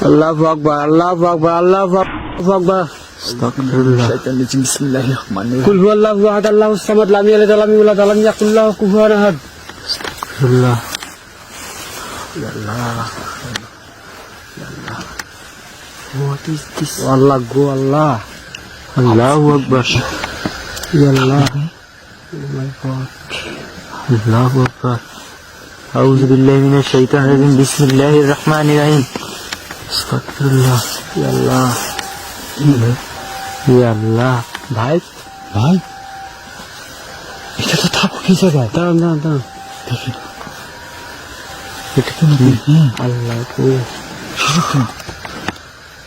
আল্লাহু আকবার, আল্লাহু আকবার, আল্লাহু আকবার। আস্তাগফিরুল্লাহ। বিসমিল্লাহির রহমানির রহিম। কুল হুয়াল্লাহু আহাদ, আল্লাহুস সামাদ, লাম ইয়ালিদ ওয়া লাম ইউলাদ ওয়া লাম ইয়াকুল লাহু কুফুয়ান আহাদ। আস্তাগফিরুল্লাহ। Ya Allah. What is this? Allah, go Allah. Allahu Akbar. Ya Allah. Oh my God. Allahu Akbar. A'udhu billahi minash shaitanir rajim. Bismillahir rahmanir rahim. Astaghfirullah. Ya Allah. Ya Allah. ভাই ভাই, এটা তো থাকো কি জায়গায়? দাঁড়ান দাঁড়ান দাঁড়ান। দেখেন, এটা তো নাকি আল্লাহ গো।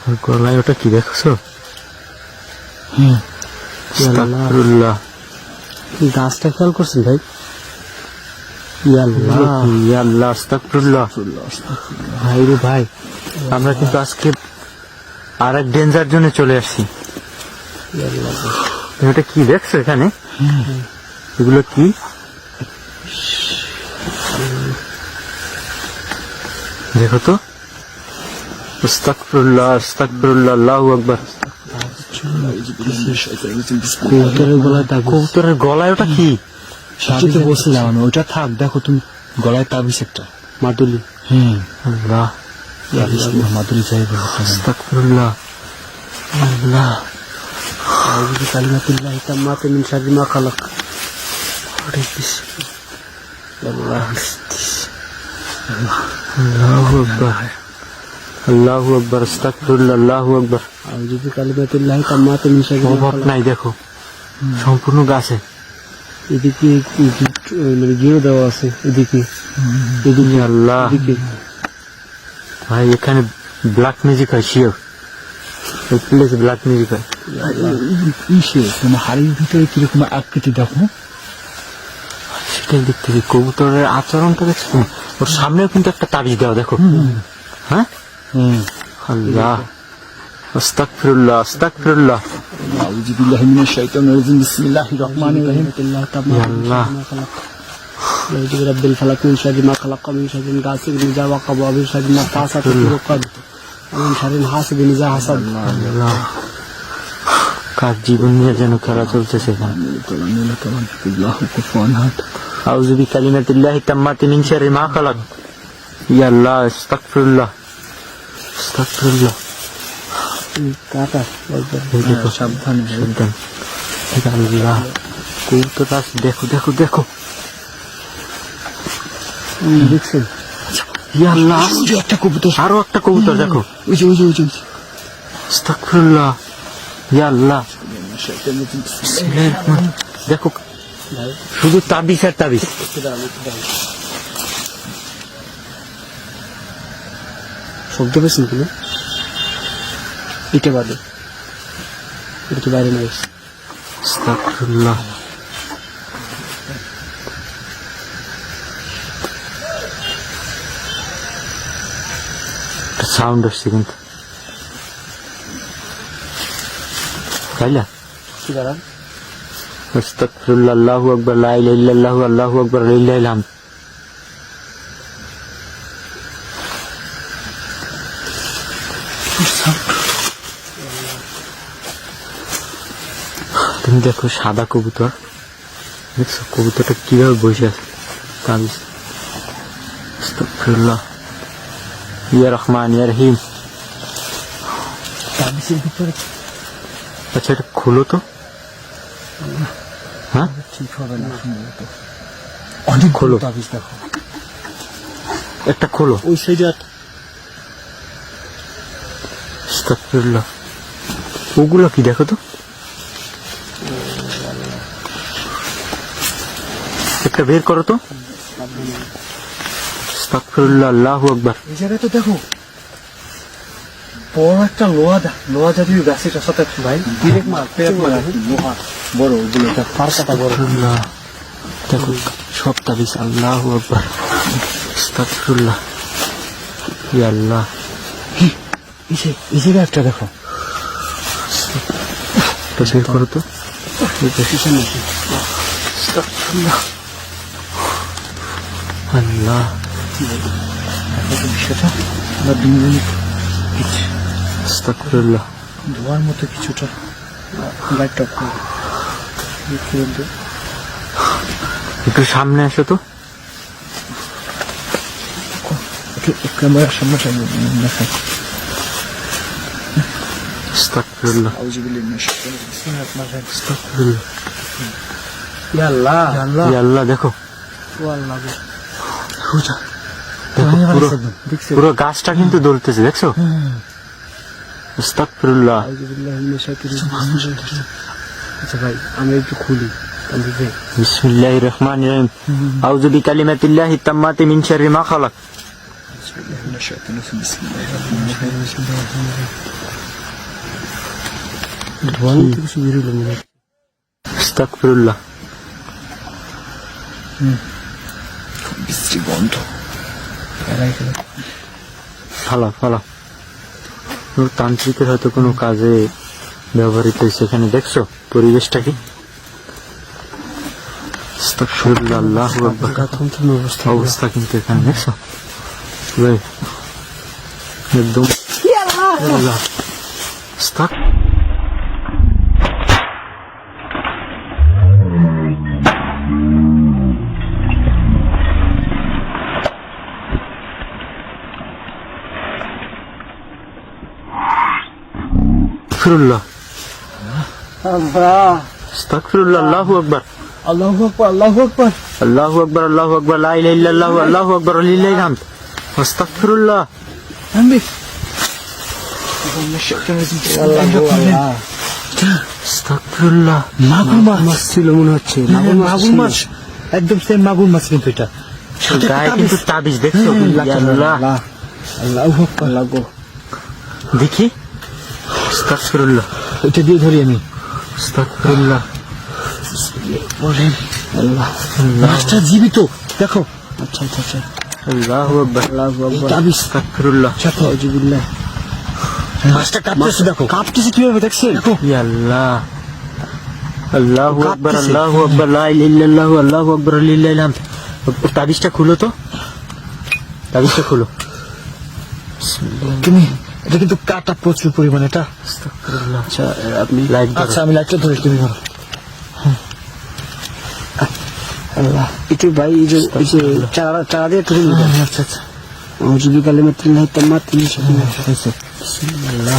ওর গলায় ওটা কি দেখছো? Ya Allah. আস্তাগফিরুল্লাহ। গাছটা খেয়াল করছেন ভাই? Ya Allah. ইয়া আল্লাহ, আস্তাগফিরুল্লাহ। ভাই রে ভাই, আমরা কিন্তু আজকে আরেক ডেঞ্জার জোনে চলে আসছি। Ya Allah. তুমি এটা কি দেখছো এখানে? এগুলো কি? দেখো তো। আস্তাগফিরুল্লাহ, আস্তাগফিরুল্লাহ, আল্লাহু আকবার। কবুতরের গলায় তাবিজ। কবুতরের গলায় ওটা কি? সেটাই তো বলছিলাম আমি, ওইটা থাক, দেখো তুমি গলায় তাবিজ একটা মাদুলি। আল্লাহ, মাদুলি চাইবে। আস্তাগফিরুল্লাহ, আল্লাহ। আউযু কালিমাতিল্লাহি তাম্মাতি মিন শাররি মা খালাক। What is this? আল্লাহ। আল্লাহু আকবার, আল্লাহু আকবার, আস্তাগফিরুল্লাহ, আল্লাহু আকবার। আউযু কালিমাতিল্লাহি তাম্মাতি মিন শাররি মা অভাব খালাক। নাই, দেখো সম্পূর্ণ গাছে। এদিকে মানে গিয়ে দেওয়া আছে, এদিকে ইয়া আল্লাহ। এদিকে। ভাই, এখানে ব্ল্যাক মিউজিক হয়, শিওর। এই প্লেসে ব্ল্যাক মিউজিক হয়। ইসে তোমার হাড়ির ভিতরে কিরকম আকৃতি দেখো। সেটাই দেখতেছি, কবুতরের আচরণটা দেখছো তুমি? ওর সামনেও কিন্তু একটা তাবিজ দেওয়া, দেখো। হ্যাঁ, আল্লাহ, আস্তাগফিরুল্লাহ, আস্তাগফিরুল্লাহ। আউযু বিল্লাহি মিনাশ শাইতানির রাজিম। বিসমিল্লাহির রহমানির রহিম। ইয়া আল্লাহ। আউযু বিরাব্বিল ফালাক মিন শাররি মা খালাক, মিন শাররি গাসিকিন ইযা ওয়াকাব, মিন শাররি নাফাসাতি ফিল উকাদ, মিন শাররি হাসিদিন ইযা হাসাদ। আল্লাহ, কার জীবন নিয়ে যেন খেলা চলতেছে এখানে। আউযু বিকালিমাতিল্লাহি তাম্মাতি মিন শাররি মা খালাক। ইয়া আল্লাহ, আস্তাগফিরুল্লাহ, আস্তাগফিরুল্লাহ। কাটা এই দেখো, সাবধান, সাবধান। ইয়া আল্লাহ, কবুতর আছে, দেখো দেখো দেখো। দেখছেন? ইয়া আল্লাহ, একটা কবুতর, আরো একটা কবুতর, দেখো। ওই যে ওই যে ওই যে আস্তাগফিরুল্লাহ, ইয়া আল্লাহ। বিসমিল্লাহির রহমানির রহিম। দেখো, শুধু তাবিজ আর তাবিজ। শব্দ পেয়েছেন কিনা? এটা বাদে, এটা তো বাইরে নাই। আস্তাগফিরুল্লাহ। একটা সাউন্ড আসছে কিন্তু, তাইলা? কি দাঁড়ান? আস্তাগফিরুল্লাহ, আল্লাহু আকবার, লা ইলাহা ইল্লাল্লাহু, আল্লাহু আকবার, লিল্লাহিল হামদ। তুমি দেখো, সাদা কবুতর দেখছো? কবুতরটা কিভাবে বসে আছে। তাবিজ। আস্তাগফিরুল্লাহ, ইয়া রহমান, ইয়া রহিম। তাবিজের ভিতরে আচ্ছা, এটা খোলো তো। হ্যাঁ, ঠিক হবে না সম্ভবত। অনেক খোলো, তাবিজ দেখো, একটা খোলো। ওই সাইডে। আস্তাগফিরুল্লাহ। ওগুলো কি দেখো তো, একটা বের করো তো। আস্তাগফিরুল্লাহ, আল্লাহু আকবার। এই জায়গায় তো দেখো বড় একটা লোহা জাতীয় গাছের সাথে ভাই ডিরেক্ট মার লোহা বড়, ওগুলো ফার কাটা বড়। আস্তাগফিরুল্লাহ। দেখো সব তাবিজ। আল্লাহু আকবার, আস্তাগফিরুল্লাহ, ইয়া আল্লাহ। এই জায়গায় একটা দেখো, এটা বের করো তো। কিসের নাকি? আস্তাগফিরুল্লাহ, আল্লাহ। বিষয়টা আমরা দুজন আস্তাগফিরুল্লাহ। ধোয়ার মতো কিছুটা লাইটটা একটু সামনে আসো তো। ক্যামেরার সামনে দেখাই। আস্তাগফিরুল্লাহ। আস্তাগফিরুল্লাহ। ইয়া আল্লাহ ইয়া আল্লাহ, দেখো ও আল্লাহ গো। দেখো, পুরো গাছটা কিন্তু দৌড়তেছে, দেখছো? আস্তাগফিরুল্লাহ। আউযুবিল্লাহি মিনাশ শাইতানির রাজিম। আচ্ছা ভাই আমরা একটু খুলি তাহলে যে বিসমিল্লাহির রহমানির রহিম। আউযু বিকালিমাতিল্লাহি তাম্মাতি মিন শাররি মা খালাক। ধোঁয়ার মতো কিছু বেরোলো মনে হয়। আস্তাগফিরুল্লাহ। বিশ্রী গন্ধ। ফালা ফালা। কোনো তান্ত্রিকের হয়তো কোনো কাজে ব্যবহৃত হয়েছে এখানে, দেখছো পরিবেশটা কি? আস্তাগফিরুল্লাহ। আল্লাহু আকবার। থমথমে অবস্থা। অবস্থা কিন্তু এখানে দেখছো ভাই, একদম আল্লাহ। আস্তাগফিরুল্লাহ। আল্লাহ আস্তাগফিরুল্লাহ। আল্লাহু আকবার। আল্লাহু আকবার আল্লাহু আকবার। আল্লাহু আকবার। আল্লাহু আকবার। লা ইলাহা ইল্লাল্লাহ আল্লাহু আকবার ওয়া লিল্লাহিল হামদ। আস্তাগফিরুল্লাহ। আস্তাগফিরুল্লাহ। মাগুর মাছ ছিল মনে হচ্ছে মাগুর মাছ, একদম সেম মাগুর মাছ কিন্তু এটা। গায়ে কিন্তু তাবিজ, দেখছো? ইয়া আল্লাহ। আল্লাহু আকবার। আল্লাহ গো। দেখি। আস্তাগফিরুল্লাহ। এটা দিয়ে ধরি আমি। আস্তাগফিরুল্লাহ। বলেন আল্লাহ মাছটা জীবিত, দেখো। আচ্ছা আচ্ছা আচ্ছা। আল্লাহু আকবার। আল্লাহু আকবার। তাবিজ আস্তাগফিরুল্লাহ। আউযুবিল্লাহ। মাছটা কাঁপতেছে, দেখো। কাঁপতেছে কিভাবে দেখছেন? ইয়া আল্লাহ। আল্লাহু আকবার। কাঁপতেছে। আল্লাহু আকবার। লা ইলাহা ইল্লাল্লাহ আল্লাহু আকবার ওয়া লিল্লাহিল হামদ। তাবিজটা খুলো তো, তাবিজটা খুলো। তুমি এটা কিন্তু কাটা প্রচুর পরিমাণে এটা। আস্তাগফিরুল্লাহ। আচ্ছা আপনি লাইট ধরো। আচ্ছা আমি লাইটটা ধরি, তুমি ধরো। আল্লাহ একটু ভাই এই যে চারা দিয়ে একটু আচ্ছা আচ্ছা। আউযু বিকালিমাতিল্লাহি তাম্মাতি মিন শাররি মা খালাক।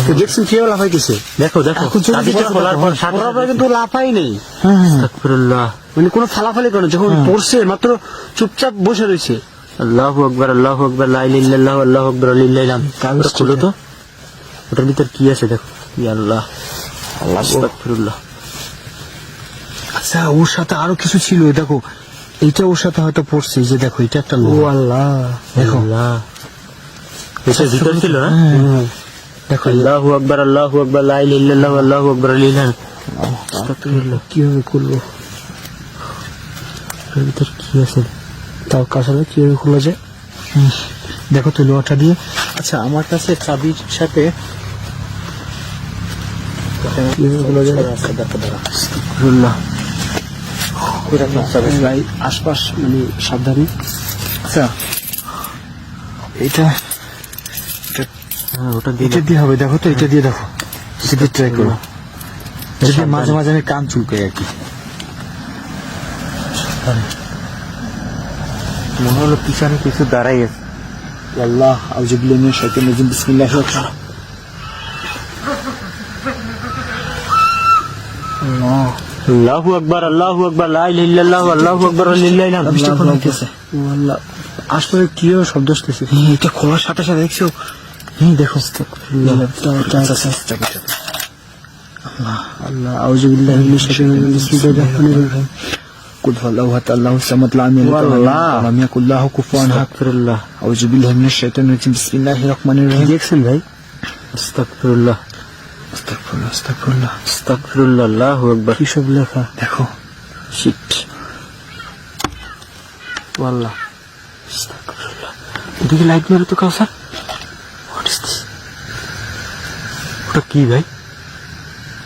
তো দেখছেন কিভাবে লাফাইতেছে? দেখো দেখো, তাবিজটা খোলার পর সাথে ওরা কিন্তু লাফাই নেই, আস্তাগফিরুল্লাহ। মানে কোনো ফালাফালি করে না, যখন পড়ছে মাত্র চুপচাপ বসে রয়েছে। আল্লাহু আকবার। আল্লাহু আকবার। লা ইলাহা ইল্লাল্লাহ আল্লাহু আকবার ওয়া লিল্লাহিল হামদ। তাবিজটা খুলো তো, ওটার ভিতর কি আছে দেখো। ইয়া আল্লাহ। আস্তাগফিরুল্লাহ। আচ্ছা ওর সাথে আরো কিছু ছিল, দেখো এইটা ওর সাথে হয়তো পড়ছে, এই যে দেখো এটা একটা ও লোহা। আল্লাহ দেখো আল্লাহ। এটা ভিতর ছিল না? দেখো আল্লাহু আকবার। আল্লাহু আকবার। লা ইলাহা ইল্লাল্লাহ আল্লাহু আকবার ওয়া লিল্লাহিল হামদ। আস্তাগফিরুল্লাহ। কিভাবে খুলবো? এর ভিতর কি আছে? তাও কাছালে কিভাবে খোলা যায়? দেখো তো লোহাটা দিয়ে। আচ্ছা আমার কাছে চাবির সাথে কিভাবে খোলা যায়? আস্তাগফিরুল্লাহ। ভাই আশপাশ মানে সাবধানে। আচ্ছা এটা হ্যাঁ, ওটা দিয়ে এটা দিয়ে হবে, দেখো তো এটা দিয়ে দেখো, এটা দিয়ে ট্রাই করো। এটা দিয়ে মাঝে মাঝে আমি কান চুলকাই আর কি। মনে হলো পিছনে কিছু দাঁড়াই আছে। আল্লাহ আউযু বিল্লাহি মিনাশ শাইতানির রাজিম। বিসমিল্লাহির রহমানির রহিম। আল্লাহু আকবার। আল্লাহু আকবার। লা ইলাহা ইল্লাল্লাহ আল্লাহু আকবার ওয়া লিল্লাহিল হামদ। তাবিজটা খোলা হইতেছে। ও আল্লাহ আশপাশে কিভাবে শব্দ আসতেছে? এটা খোলার সাথে সাথে দেখছো, দেখো। আল্লাহ আউযু বিল্লাহি মিনাশ শাইতানির রাজিম। বিসমিল্লাহির রহমানির রহিম। কুল হুয়াল্লাহু আহাদ আল্লাহুস সামাদ লাম ইয়ালিদ ওয়া লাম ইয়াকুল লাহু কুফুয়ান আহাদ। আস্তাগফিরুল্লাহ। আউযু বিল্লাহি মিনাশ শাইতানির রাজিম। বিসমিল্লাহির রহমানির রহিম। দেখছেন ভাই? আস্তাগফিরুল্লাহ। আস্তাগফিরুল্লাহ আস্তাগফিরুল্লাহ আস্তাগফিরুল্লাহ। আল্লাহু আকবার। কি সব লেখা? দেখো শিট। ওয়াল্লাহ। আস্তাগফিরুল্লাহ। এদিকে লাইট মারো তো কাউসার। What is this? ওটা কি ভাই?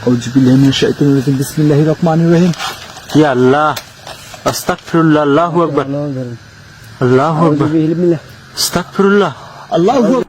আউযু বিল্লাহি মিনাশ শাইতানির রাজিম। বিসমিল্লাহির রহমানির রহিম। ইয়া আল্লাহ। আস্তাগফিরুল্লাহ। আল্লাহু আকবার। আল্লাহু আকবার। আস্তাগফিরুল্লাহ। আল্লাহু আকবার।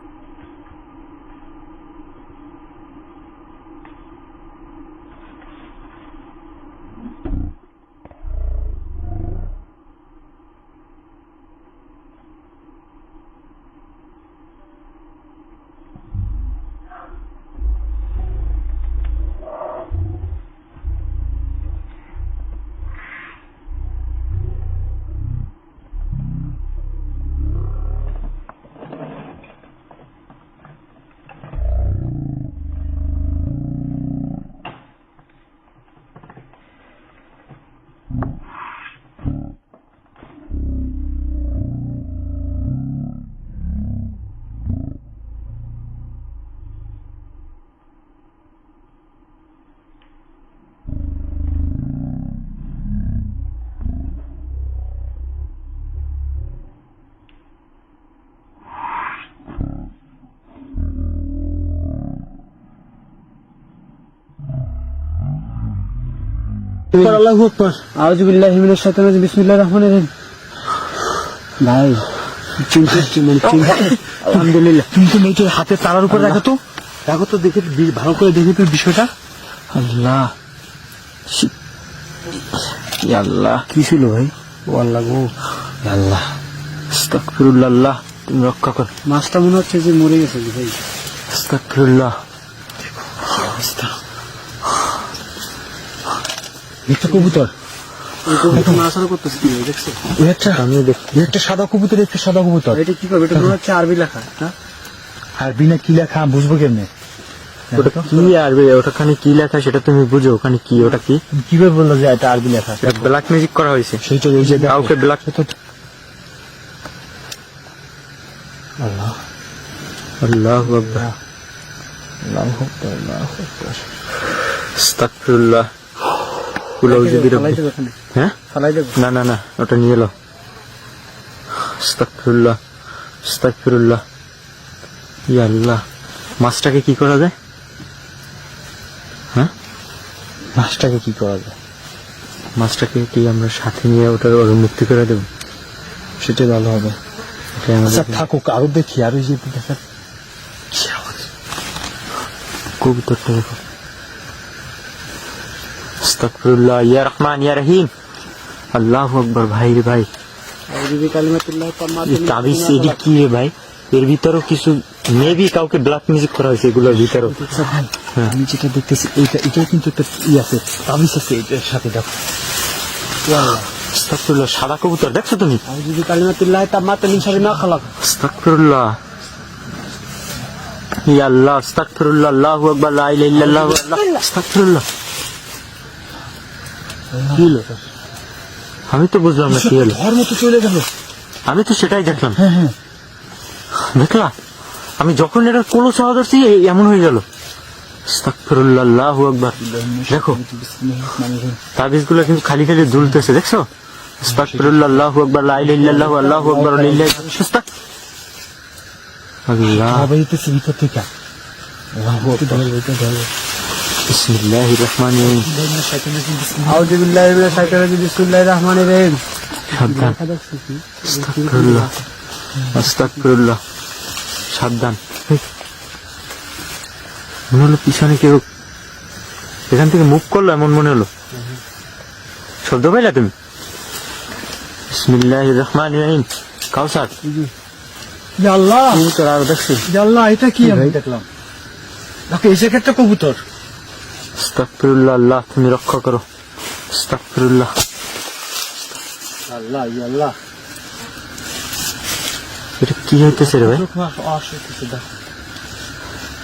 আল্লাহু আকবার। আউযু বিল্লাহি মিনাশ শাইতানির রাজিম, বিসমিল্লাহির রহমানির রহিম। ভাই আলহামদুলিল্লাহ। কিন্তু মেয়েটির হাতে তালার উপর রাখো তো, রাখো তো, দেখে ভালো করে দেখে তো বিষয়টা। আল্লাহ, ইয়া আল্লাহ, কি ছিল ভাই? ও আল্লাহ গো, ইয়া আল্লাহ, আস্তাগফিরুল্লাহ। আল্লাহ তুমি রক্ষা কর। মাছটা মনে হচ্ছে যে মরে গেছে ভাই। আস্তাগফিরুল্লাহ। একটা কবুতর, এই কবুতরটা নাড়াচাড়া করতেছে কি ভাই, দেখছো? ওই একটা সাদা কবুতর, একটা সাদা কবুতর। এটা কি করবে? এটা মনে হচ্ছে আরবি লেখা না? আর বিনা কি লেখা বুঝবো কেমনে? ওটা কি আরবি? ওটাখানে কি লেখা সেটা তুমি বুঝো? ওখানে কি, ওটা কি? তুমি কিভাবে বললো যে এটা আরবি লেখা? এটা ব্ল্যাক ম্যাজিক করা হয়েছে। সেইটা ওই যে কাউকে ব্ল্যাক। আল্লাহ আল্লাহু আকবার। আল্লাহু আকবার, আল্লাহু আকবার। আস্তাগফিরুল্লাহ। কুল আউযু ফালাই বিরাব্বিল। দেবো এখানে, হ্যাঁ, ফালাই দেবো। না না না, ওটা নিয়ে এলো। আস্তাগফিরুল্লাহ, আস্তাগফিরুল্লাহ। ইয়া আল্লাহ, মাছটাকে কি করা যায়? হ্যাঁ, মাছটাকে কি করা যায়? মাছটাকে কি আমরা সাথে নিয়ে ওটার মুক্তি করে দেবো? সেটা ভালো হবে। এটাই আমাদের আচ্ছা থাকুক, আরো দেখি, আরো যে দেখা কি আওয়াজ। কবুতরটা দেখো। আস্তাগফিরুল্লাহ, ইয়া রহমান ইয়া রহিম। আল্লাহু আকবার। ভাই রে ভাই, আউযু বিকালিমাতিল্লাহি এই তাম্মাতিন তাবিজ এটি কি রে ভাই? এর ভিতরেও কিছু মেবি কাউকে ব্ল্যাক মিউজিক করা হয়েছে এগুলোর ভিতরেও। আচ্ছা ভাই, আমি যেটা দেখতেছি এটাও কিন্তু একটা ই আছে, তাবিজ আছে এটার সাথে, দেখো। আস্তাগফিরুল্লাহ। সাদা কবুতর দেখছো তুমি? আউযু বিকালিমাতিল্লাহি তাম্মাতিন মিন শাররি মা খালাক। আস্তাগফিরুল্লাহ। ইয়া আল্লাহ, আস্তাগফিরুল্লাহ। আল্লাহু আকবার, লা ইলাহা ইল্লাল্লাহ, আল্লাহ। আস্তাগফিরুল্লাহ। কি হলো? আমি তো বুঝলাম না কি হলো। ঘর মতো চলে গেল। আমি তো সেটাই দেখলাম। হ্যাঁ হ্যাঁ, দেখলা, আমি যখন এটা কোলো চাওয়া ধরছি এমন হয়ে গেল। আস্তাগফিরুল্লাহ। আল্লাহু আকবার। দেখো তাবিজ গুলো কিন্তু খালি খালি দুলতেছে, দেখছো? আস্তাগফিরুল্লাহ। আল্লাহু আকবার, লা ইলাহা ইল্লাল্লাহ, আল্লাহু আকবার, লিল্লাহি আল্লাহ। আবার যেতেছে ভিতর থেকে। আল্লাহু আকবার। বিসমিল্লাহির রহমানির রহিম। আউযু বিল্লাহি মিনাশ শাইতানির রাজিম, বিসমিল্লাহির রহমানির রহিম। সাবধান। আস্তাগফিরুল্লাহ, আস্তাগফিরুল্লাহ। সাবধান। মনে হলো পিছনে কেউ এখান থেকে মুভ করলো, এমন মনে হলো। শব্দ পাইলা তুমি? বিসমিল্লাহির রহমানির রহিম। কাউসার, ইয়া আল্লাহ, কবুতর আরো দেখছি। ইয়া আল্লাহ, এটা কি আমি দেখলাম? দেখো এই জায়গায় একটা কবুতর। আস্তাগফিরুল্লাহ। আল্লাহ তুমি রক্ষা করো। আস্তাগফিরুল্লাহ। আল্লাহ, ইয়া আল্লাহ। এটা কি হইতেছে রে ভাই?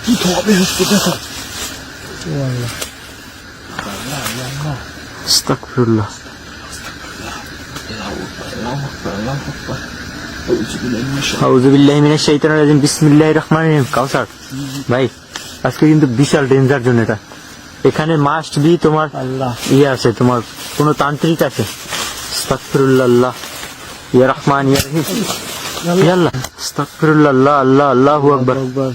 কি তো হবে হচ্ছে, দেখো। আস্তাগফিরুল্লাহ। আউযু বিল্লাহি মিনাশ শাইতানির রাজিম, বিসমিল্লাহির রহমানির রহিম। কাউসার ভাই, আজকে কিন্তু বিশাল ডেঞ্জার জোন এটা। এখানে মাস্ট বি তোমার আল্লাহ, ইয়ে আছে, তোমার কোনো তান্ত্রিক আছে। আস্তাগফিরুল্লাহ। আল্লাহ, ইয়া রহমান ইয়া রহিম। ইয়া আল্লাহ, আস্তাগফিরুল্লাহ। আল্লাহ আল্লাহ, আল্লাহু আকবার। আকবার,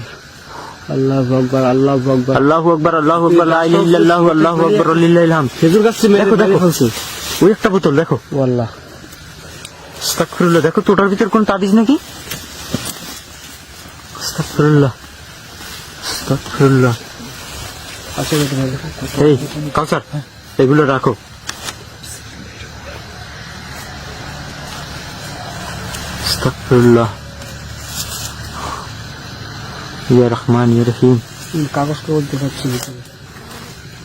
আল্লাহু আকবার, আল্লাহু আকবার। আল্লাহু আকবার, আল্লাহু আকবার, লা ইলাহা ইল্লাল্লাহ, আল্লাহু আকবার, লিল্লাহিল হামদ। খেজুর গাছ দেখো দেখো ফেলছে ওই একটা বোতল, দেখো। ও আল্লাহ, আস্তাগফিরুল্লাহ। দেখো তো ওটার ভিতর কোন তাবিজ নাকি? আস্তাগফিরুল্লাহ, আস্তাগফিরুল্লাহ। আচ্ছা দেখতে হবে এই কাউসার, এগুলো রাখো। আস্তাগফিরুল্লাহ, ইয়া রহমান ইয়া রহিম। কাগজটা বলতে পারছি ভিতরে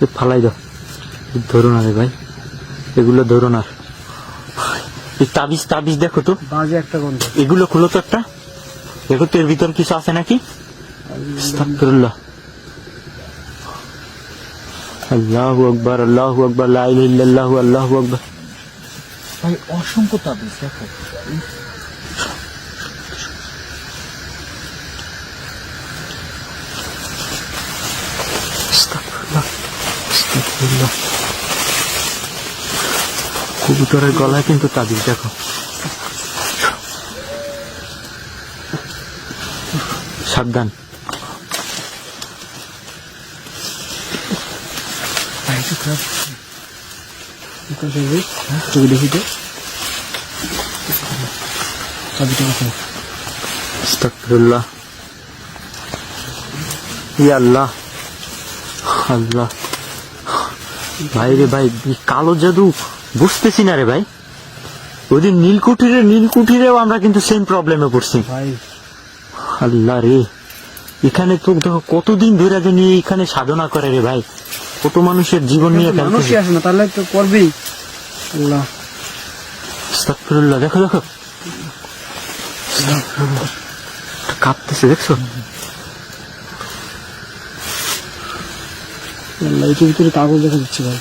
এ ফালাই দাও, ধরো না রে ভাই, এগুলো ধরো না। এই তাবিজ তাবিজ দেখো তো, বাজে একটা গন্ধ। এগুলো খুলো তো একটা, দেখো তো এর ভিতর কিছু আছে নাকি। আস্তাগফিরুল্লাহ, আল্লাহু আকবার, আল্লাহু আকবার, লা ইলাহা ইল্লাল্লাহু, আল্লাহু আকবার। ভাই অসংখ্য তাবিজ দেখো। আস্তাগফিরুল্লাহ, আস্তাগফিরুল্লাহ। কবুতরের গলায় কিন্তু তাবিজ দেখো। সাবধান। ভাই তো খারাপ। চোখ দেখি তো চাবিটা কোথায়? আস্তাগফিরুল্লাহ, ইয়া আল্লাহ, আল্লাহ। ভাই রে ভাই, এই কালো জাদু বুঝতেছি না রে ভাই। ওইদিন নীলকুঠিরেও আমরা কিন্তু সেম প্রবলেমে পড়ছি। ভাই আল্লাহ রে, এখানে তো দেখো কতদিন ধরে যে নিয়ে এখানে সাধনা করে রে ভাই, কত মানুষের জীবন নিয়ে মানুষই ফেলতেছে। আসে না, তাহলে তো করবেই। আল্লাহ আস্তাগফিরুল্লাহ, দেখো দেখো আস্তাগফিরুল্লাহ। কাঁপতেছে দেখছো। আল্লাহ, এটার ভিতরে কাগজ দেখা যাচ্ছে ভাই,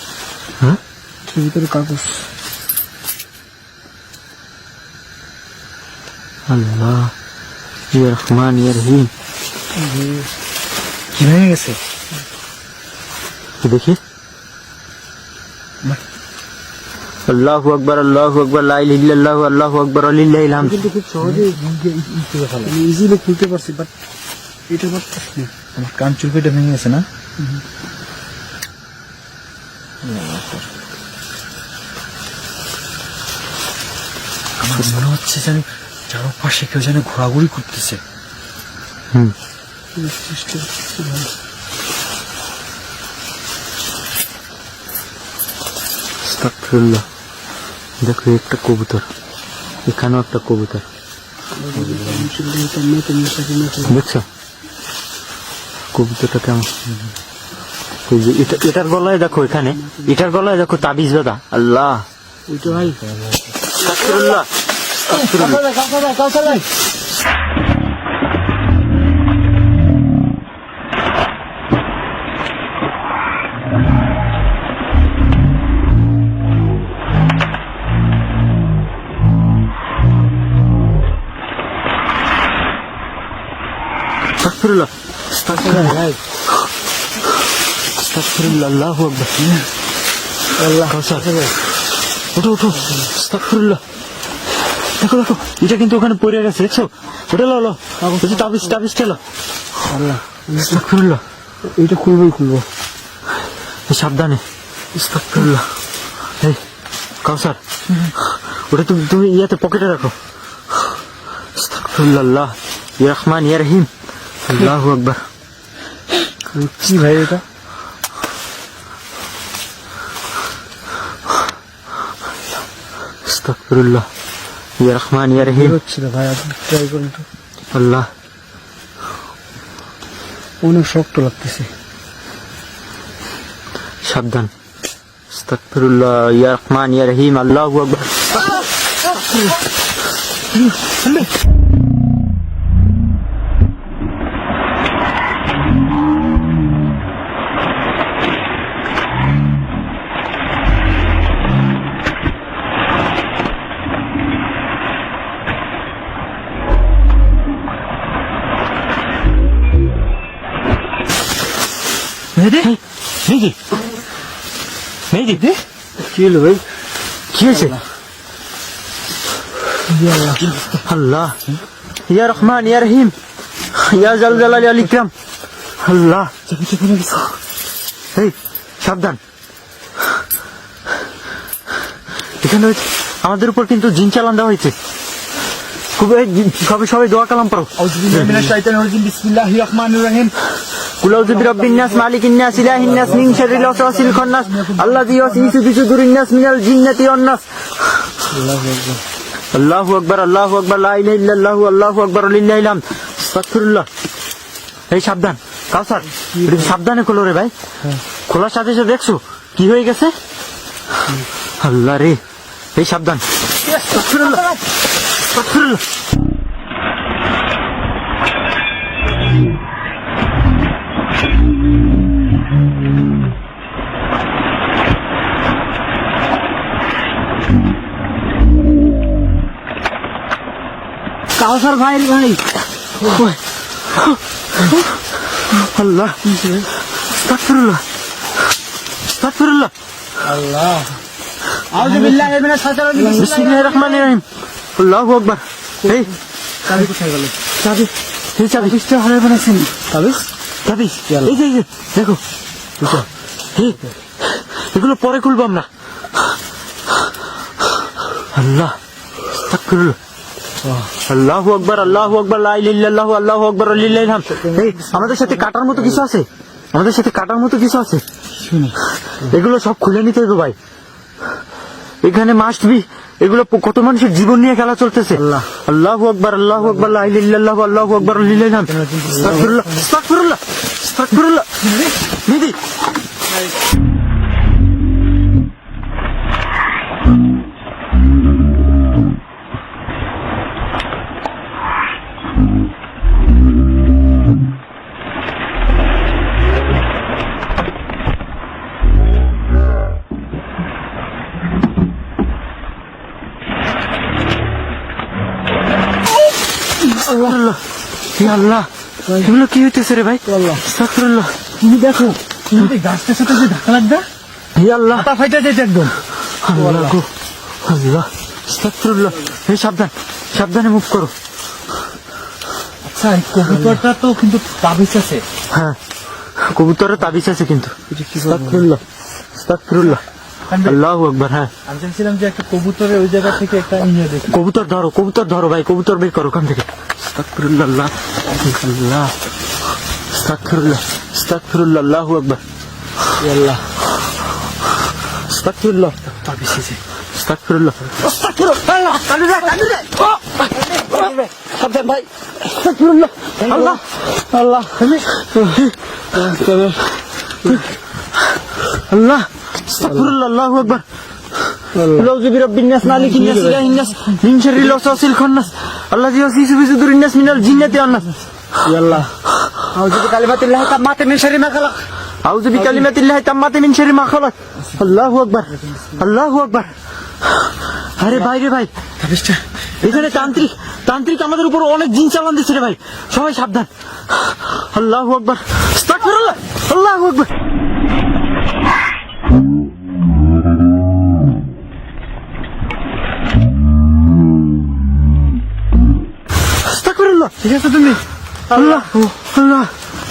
হ্যাঁ, এটার ভিতরে কাগজ। আল্লাহ, ইয়া রহমান ইয়া রহিম। কি ভেঙে গেছে? দেখি, আল্লাহু আকবার, আল্লাহু আকবার, লা ইলাহা ইল্লাল্লাহু, আল্লাহু আকবার, লিল্লাহিল হামদ। কিন্তু খুব সহজেই ইজিলি খুলতে পারছি, বাট এটা পারতেছি না। আমার কান চুলকিটা ভেঙে গেছে না? আমার মনে হচ্ছে যেন চারপাশে কেউ যেন ঘোরাঘুরি করতেছে। হুম, চেষ্টা করতেছি ভাই। আস্তাগফিরুল্লাহ। দেখো একটা কবুতর, এখানেও একটা কবুতর দেখছো, কবুতরটা কেমন। এই যে এটার গলায় দেখো, এখানে এটার গলায় দেখো তাবিজ বাঁধা। আল্লাহ, ওইটা ভাই আস্তাগফিরুল্লাহ, আস্তাগফিরুল্লাহ। আস্তাগফিরুল্লাহ, আস্তাগফিরুল্লাহ, আস্তাগফিরুল্লাহ, আল্লাহু আকবার। আল্লাহ, ওঠো ওঠো, আস্তাগফিরুল্লাহ। দেখো দেখো, এটা কিন্তু ওখানে পড়ে গেছে দেখছো, ওটা লো, ওই যে তাবিজ তাবিজটা লো। আল্লাহ, আস্তাগফিরুল্লাহ, এইটা খুলবো। সাবধানে। আস্তাগফিরুল্লাহ। এই কাউসার, ওটা তুমি ইয়াতে পকেটে রাখো। আস্তাগফিরুল্লাহ, আল্লাহ, ইয়া রহমান ইয়া রহিম, আল্লাহু আকবার। কি ভাই এটা? আস্তাগফিরুল্লাহ, ইয়া রহমান ইয়া রহিম, হচ্ছে না ভাই, আপনি ট্রাই করুন তো। আল্লাহ। অনেক শক্ত লাগতেছে। সাবধান। আস্তাগফিরুল্লাহ, ইয়া রহমান ইয়া রহিম, আল্লাহু আকবার। মেহেদি, মেহেদি, মেহেদি, কি হলো ভাই? কি হয়েছে? আল্লাহ, ইয়া রহমান ইয়া রহিম, ইয়া জাল জালালি ওয়াল ইকরাম, আল্লাহ। এই সাবধান, এখানে আমাদের উপর কিন্তু জিন চালান দেওয়া হয়েছে। খুব সবাই সবাই দোয়া কালাম পড়ো। আউযু বিল্লাহি মিনাশ শাইতানির রাজিম, বিসমিল্লাহির রহমানির রহিম। কুল আউযু বিরাব্বিন নাস মালিকিন নাস ইলাহিন নাস মিন শাররিল ওয়াসওয়াসিল খান্নাস আল্লাযী ইউওয়াসওয়িসু ফি সুদুরিন নাস মিনাল জিন্নাতি ওয়ান নাস। আল্লাহু আকবার, আল্লাহু আকবার, লা ইলাহা ইল্লাল্লাহু, আল্লাহু আকবার, লিল্লাহিল হামদ, আস্তাগফিরুল্লাহ। এই সাবধান কাউসার, এটা সাবধানে খোলো রে ভাই। খোলার সাথে সাথে দেখছো কি হয়ে গেছে? আল্লাহ রে, এই সাবধান। আস্তাগফিরুল্লাহ, আস্তাগফিরুল্লাহ। কাউসার ভাই ভাই আল্লাহ, আস্তাগফিরুল্লাহ, আস্তাগফিরুল্লাহ। আল্লাহ, আউযু বিল্লাহি মিনাশ শাইতানির রাজিম, বিসমিল্লাহির রহমানির রহিম, আল্লাহু আকবার। এই চাবি কোথায় গেল? চাবি, এই চাবি চাবিটা হারিয়ে ফেলেছেন। তাবিজ চাবি, এই যে দেখো, এই, এগুলো পরে খুলবো আমরা। আল্লাহ, আস্তাগফিরুল্লাহ, আল্লাহু আকবার, আল্লাহু আকবার, লা ইলাহা ইল্লাল্লাহু, আল্লাহু আকবার, লিল্লাহিল হামদ। এই আমাদের সাথে কাটার মতো কিছু আছে, আমাদের সাথে কাটার মতো কিছু আছে। এগুলো সব খুলে নিতে হবে ভাই, এখানে মাস্ট বি। এগুলো কত মানুষের জীবন নিয়ে খেলা চলতেছে। আল্লাহু আকবার, আল্লাহু আকবার, লা ইলাহা ইল্লাল্লাহু, আল্লাহু আকবার, লিল্লাহিল হামদ। আস্তাগফিরুল্লাহ, আস্তাগফিরুল্লাহ, আস্তাগফিরুল্লাহ। নিদি আল্লাহ, ইয়া আল্লাহ, এগুলো কি হইতেছে রে ভাই? আস্তাগফিরুল্লাহ। তুমি দেখো, তুমি এই গাছটার সাথে যে ধাক্কা লাগবে, ইয়া আল্লাহ, তা ফাইটা যেতে একদম। আল্লাহ গো, আল্লাহ, আস্তাগফিরুল্লাহ। এই সাবধান, সাবধানে মুভ করো। আচ্ছা, এই কবুতরটা তো কিন্তু তাবিজ আছে। হ্যাঁ, কবুতরের তাবিজ আছে কিন্তু। আস্তাগফিরুল্লাহ, আস্তাগফিরুল্লাহ, আল্লাহু আকবার। হ্যাঁ, আমি চাইছিলাম যে একটা কবুতরের ওই জায়গা থেকে একটা নিয়ে দেখি। কবুতর ধরো, কবুতর ধরো ভাই, কবুতর বের করো ওখান থেকে। আস্তাগফিরুল্লাহ, আল্লাহ, আল্লাহ, আস্তাগফিরুল্লাহ, আস্তাগফিরুল্লাহ, আল্লাহু আকবার, আল্লাহ, আস্তাগফিরুল্লাহ, তাবিজ আছে। আস্তাগফিরুল্লাহ, আস্তাগফিরুল্লাহ, সাবধান ভাই, আস্তাগফিরুল্লাহ, আল্লাহ, আল্লাহ, আল্লাহ, আস্তাগফিরুল্লাহ, আল্লাহু আকবার। আউযু বিরাব্বিন নাস মালিকিন নাস ইলাহিন নাস মিন শাররিল ওয়াসওয়াসিল খান্নাস আল্লাযী ইউওয়াসওয়িসু ফি সুদুরিন নাস মিনাল জিন্নাতি ওয়ান নাস। আল্লাহ, আউযু বিকালিমাতিল্লাহি তাম্মাতি মিন শাররি মা খালাক। আউযু বিকালিমাতিল্লাহি তাম্মাতি মিন শাররি মা খালাক। আল্লাহু আকবার, আল্লাহু আকবার। আরে ভাই রে ভাই, এখানে তান্ত্রিক তান্ত্রিক আমাদের উপর অনেক জিন চালান দিচ্ছে রে ভাই, সবাই সাবধান। আল্লাহু আকবার, আস্তাগফিরুল্লাহ, আল্লাহু আকবার। আস্তাগফিরুল্লাহ। ঠিক আছে তুমি? আল্লাহ, আল্লাহ,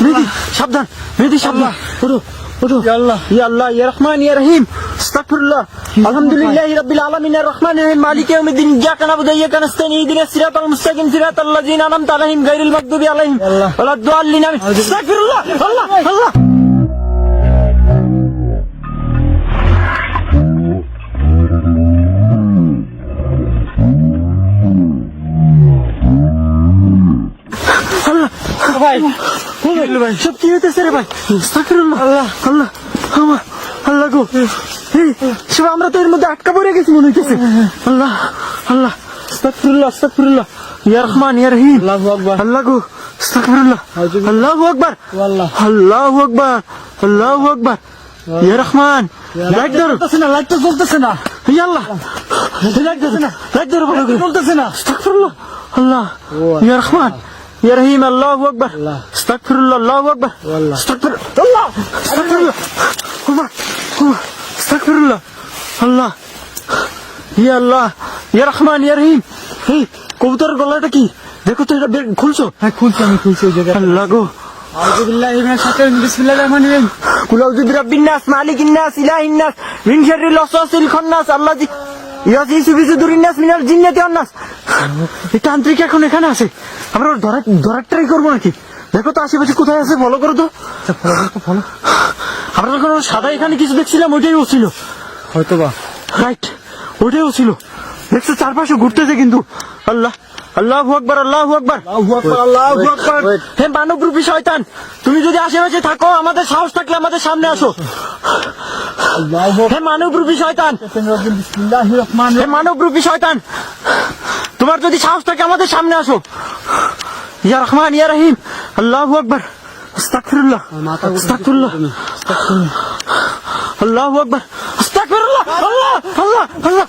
মেহেদি সাবধান, মেহেদি সাবধান, ওঠো ওঠো। ইয়া আল্লাহ, ইয়া আল্লাহ, ইয়া রহমান, ইয়া রহিম, আস্তাগফিরুল্লাহ। আলহামদুলিল্লাহি রাব্বিল আলামিন আর রহমানির রহিম মালিকি ইয়াউমিদ্দিন ইয়্যাকা না'বুদু ওয়া ইয়্যাকা নাস্তাঈন ইহদিনাস সিরাতাল মুস্তাকিম সিরাতাল লাযিনা আন'আমতা আলাইহিম গায়রিল মাগদুবি আলাইহিম ওয়ালাদ-দাল্লিন। আস্তাগফিরুল্লাহ, আল্লাহ, আল্লাহ। ভাই, ভাই, সব কি হইতেছে রে ভাই? আস্তাগফিরুল্লাহ, আল্লাহ, আল্লাহ, আমার আল্লাহ গো, এই সব আমরা তো এর মধ্যে আটকা পড়ে গেছি মনে হইতেছে। আল্লাহ, আল্লাহ, আস্তাগফিরুল্লাহ, আস্তাগফিরুল্লাহ, ইয়া রহমান, ইয়া রহিম, আল্লাহু আকবার, আল্লাহ গো, আস্তাগফিরুল্লাহ, আল্লাহু আকবার, আল্লাহ, আল্লাহু আকবার, আল্লাহু আকবার, ইয়া রহমান। লাইট ধরো, লাইট তো জ্বলতেছে না। ইয়া আল্লাহ, লাইট ধরো না, লাইট ধরো ভালো করে। জ্বলতেছে না। আস্তাগফিরুল্লাহ, আল্লাহ, ইয়া রহমান, ইয়া রহিম, আল্লাহু আকবার, আস্তাগফিরুল্লাহ, আল্লাহু আকবার, আস্তাগফিরুল্লাহ, আস্তাগফিরুল্লাহ, আল্লাহ, আস্তাগফিরুল্লাহ, আল্লাহ, ইয়া আল্লাহ, ইয়া রহমান, ইয়া রহিম। এই কবুতরের গলাটা কি দেখো তো, এটা খুলছো? হ্যাঁ, খুলছি, আমি খুলছি ওই জায়গায়। আল্লাহ গো, আউযু বিল্লাহি মিনাশ শাইতানির রাজিম, বিসমিল্লাহির রহমানির রহিম। কুল আউযু বিরাব্বিন নাস মালিকিন নাস ইলাহিন নাস মিন শাররিল ওয়াসওয়াসিল খান্নাস আল্লাযী ইয়াজিসু বিজুদুরিন নাস মিনাল জিন্নাতি ওয়ান নাস। এই তান্ত্রিক এখন এখানে আছে, আমরা ওর ধরার ট্রাই করবো নাকি? দেখো তো আশেপাশে কোথায় আছে, ফলো করো তো। ফলো আমরা যখন ওর সাদা এখানে কিছু দেখছিলাম ওইটাই ও ছিল, হয়তো বা। রাইট, ওইটাই ও ছিল। দেখছো চারপাশে ঘুরতেছে কিন্তু। আল্লাহ, আল্লাহু আকবার, আল্লাহু আকবার, আল্লাহু আকবার। হে মানব রূপী শয়তান, তুমি যদি আশেপাশে থাকো, আমাদের সাহস থাকলে আমাদের সামনে আসো। হে মানব রূপী শয়তান, হে মানব রূপী শয়তান, তোমার যদি সাহস থাকে আমাদের সামনে আসো। ইয়া রহমান ইয়া রহিম, আল্লাহু আকবার, আস্তাগফিরুল্লাহ, আস্তাগফিরুল্লাহ, আল্লাহু আকবার, আস্তাগফিরুল্লাহ, আল্লাহ আল্লাহ আল্লাহ।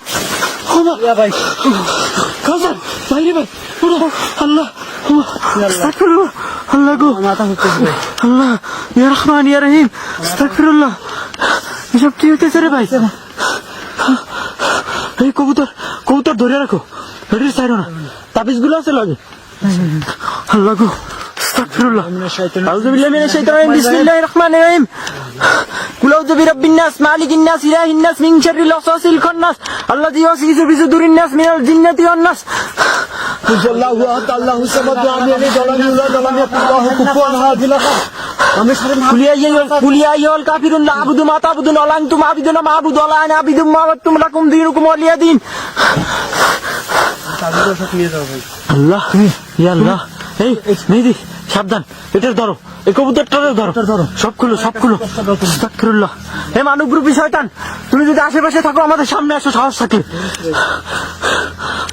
ইয়া ভাই, কাউসার বাইরে ভাই, আল্লাহ আস্তাগফিরুল্লাহ, আল্লাহ গো, মাথা ঘুরতেছে ভাই। আল্লাহ ইয়া রহমান ইয়া রহিম, আস্তাগফিরুল্লাহ। এসব কি হইতেছে রে ভাই? এই কবুতর, কবুতর ধরে রাখো, এটির ছাড়ো না, তাবিজ গুলো আছে লাগে। আল্লাহ গো, আস্তাগফিরুল্লাহ, আউযু বিল্লাহি মিনাশ শাইতানির রাজিম, বিসমিল্লাহির রহমানির রহিম। কুল আউযু বিরাব্বিন নাস, মালিকিন নাস, ইলাহিন নাস, মিন শাররিল ওয়াসওয়াসিল খান্নাস, আল্লাযী ইউওয়াসওয়িসু ফি সুদুরিন নাস মিনাল জিন্নাতি ওয়ান নাস। আল্লাহু আহাদ, আল্লাহু সামাদ, লাম ইয়ালিদ ওয়া লাম ইউলাদ ওয়া লাম ইয়াকুল লাহু কুফুয়ান আহাদ। কুল ইয়া আইয়ুহাল কাফিরুন লা আ'বুদু মা তা'বুদুন ওয়া লা আনতুম আ'বিদুনা মা আ'বুদু ওয়া লা আনা আ'বিদু মা আ'বাদতুম লাকুম দীনুকুম ওয়ালিয়া দীন। আল্লাহ, ইয়া আল্লাহ। এই মেহেদী সাবধান, এটার ধরো, এই কবুতরটারও ধরো, সব খুলো, সব খুলো। আস্তাগফিরুল্লাহ। হে মানব রূপী শয়তান, তুমি যদি আশেপাশে থাকো আমাদের সামনে আসো, সাহস থাকলে।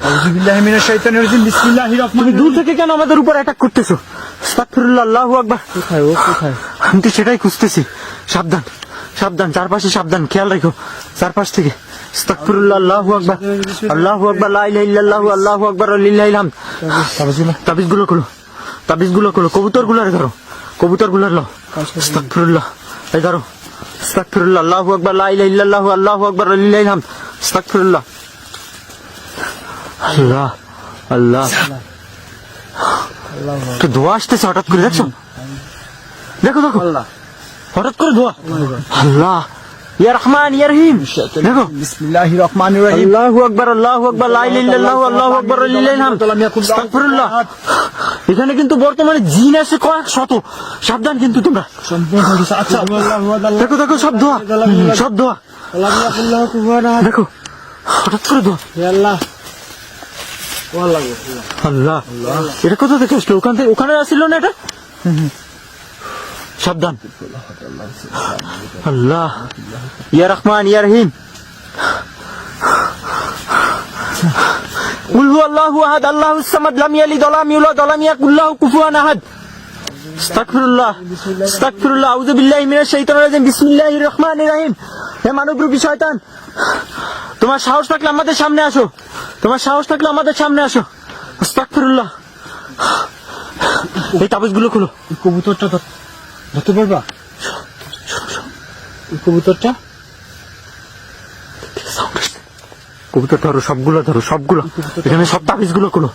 আউযু বিল্লাহি মিনাশ শাইতানির রাজিম, বিসমিল্লাহির তুমি রহমানির দূর থেকে কেন আমাদের উপর অ্যাটাক করতেছো? আস্তাগফিরুল্লাহ, আল্লাহু আকবার। কোথায় ও, কোথায়? আমি তো সেটাই খুঁজতেছি। সাবধান, সাবধান, চারপাশে সাবধান, খেয়াল রাখো চারপাশ থেকে। আস্তাগফিরুল্লাহ, আল্লাহু আকবার, আল্লাহু আকবার, লা ইলাহা ইল্লাল্লাহু, আল্লাহু আকবার, লিল্লাহিল হামদ। তাবিজগুলো খোলো, তাবিজগুলো খোলো, কবুতরগুলোর ধরো, কবুতরগুলোর লও। আস্তাগফিরুল্লাহ, এই ধরো। আস্তাগফিরুল্লাহ, আল্লাহু আকবার, লা ইলাহা ইল্লাল্লাহু, আল্লাহু আকবার, লিল্লাহিল হামদ। আস্তাগফিরুল্লাহ। আল্লাহ, আল্লাহ, তো ধোয়া আসতেছে হঠাৎ করে, দেখছো? দেখো দেখো, হঠাৎ করে ধোয়া। আল্লাহ, ইয়া রহমান ইয়া রহিম, দেখো। বিসমিল্লাহির রহমানির রহিম। আল্লাহু আকবার, আল্লাহু আকবার, লা ইলাহা ইল্লাল্লাহু, আল্লাহু আকবার, লিল্লাহিল হামদ। আস্তাগফিরুল্লাহ। এখানে কিন্তু বর্তমানে জিন আছে কয়েক শত, সাবধান কিন্তু তোমরা। আচ্ছা, দেখো দেখো, সব ধোয়া, সব ধোয়া। দেখো হঠাৎ করে ধোয়া। আল্লাহ, এটা কোথা থেকে আসলো? ওখান থেকে, ওখানে আসছিল না এটা? সাবধান। আল্লাহ, ইয়া রহমান ইয়া রহিম। কুল হুয়াল্লাহু আহাদ, আল্লাহুস সামাদ, লাম ইয়ালিদ ওয়া লাম ইউলাদ ওয়া লাম ইয়াকুল লাহু কুফুয়ান আহাদ। আস্তাগফিরুল্লাহ, আস্তাগফিরুল্লাহ, আউযু বিল্লাহি মিনাশ শাইতানির রাজিম, বিসমিল্লাহির রহমানির রহিম। হে মানবরূপী শয়তান, তোমার সাহস থাকলে আমাদের সামনে আসো, তোমার সাহস থাকলে আমাদের সামনে আসো। আস্তাগফিরুল্লাহ। এই তাবিজগুলো খুলো। কবুতরটা ধরতে পারবা? কবুতরটা, কবুতর ধরো, সবগুলো ধরো, সবগুলো। এখানে সব তাবিজগুলো খুলো।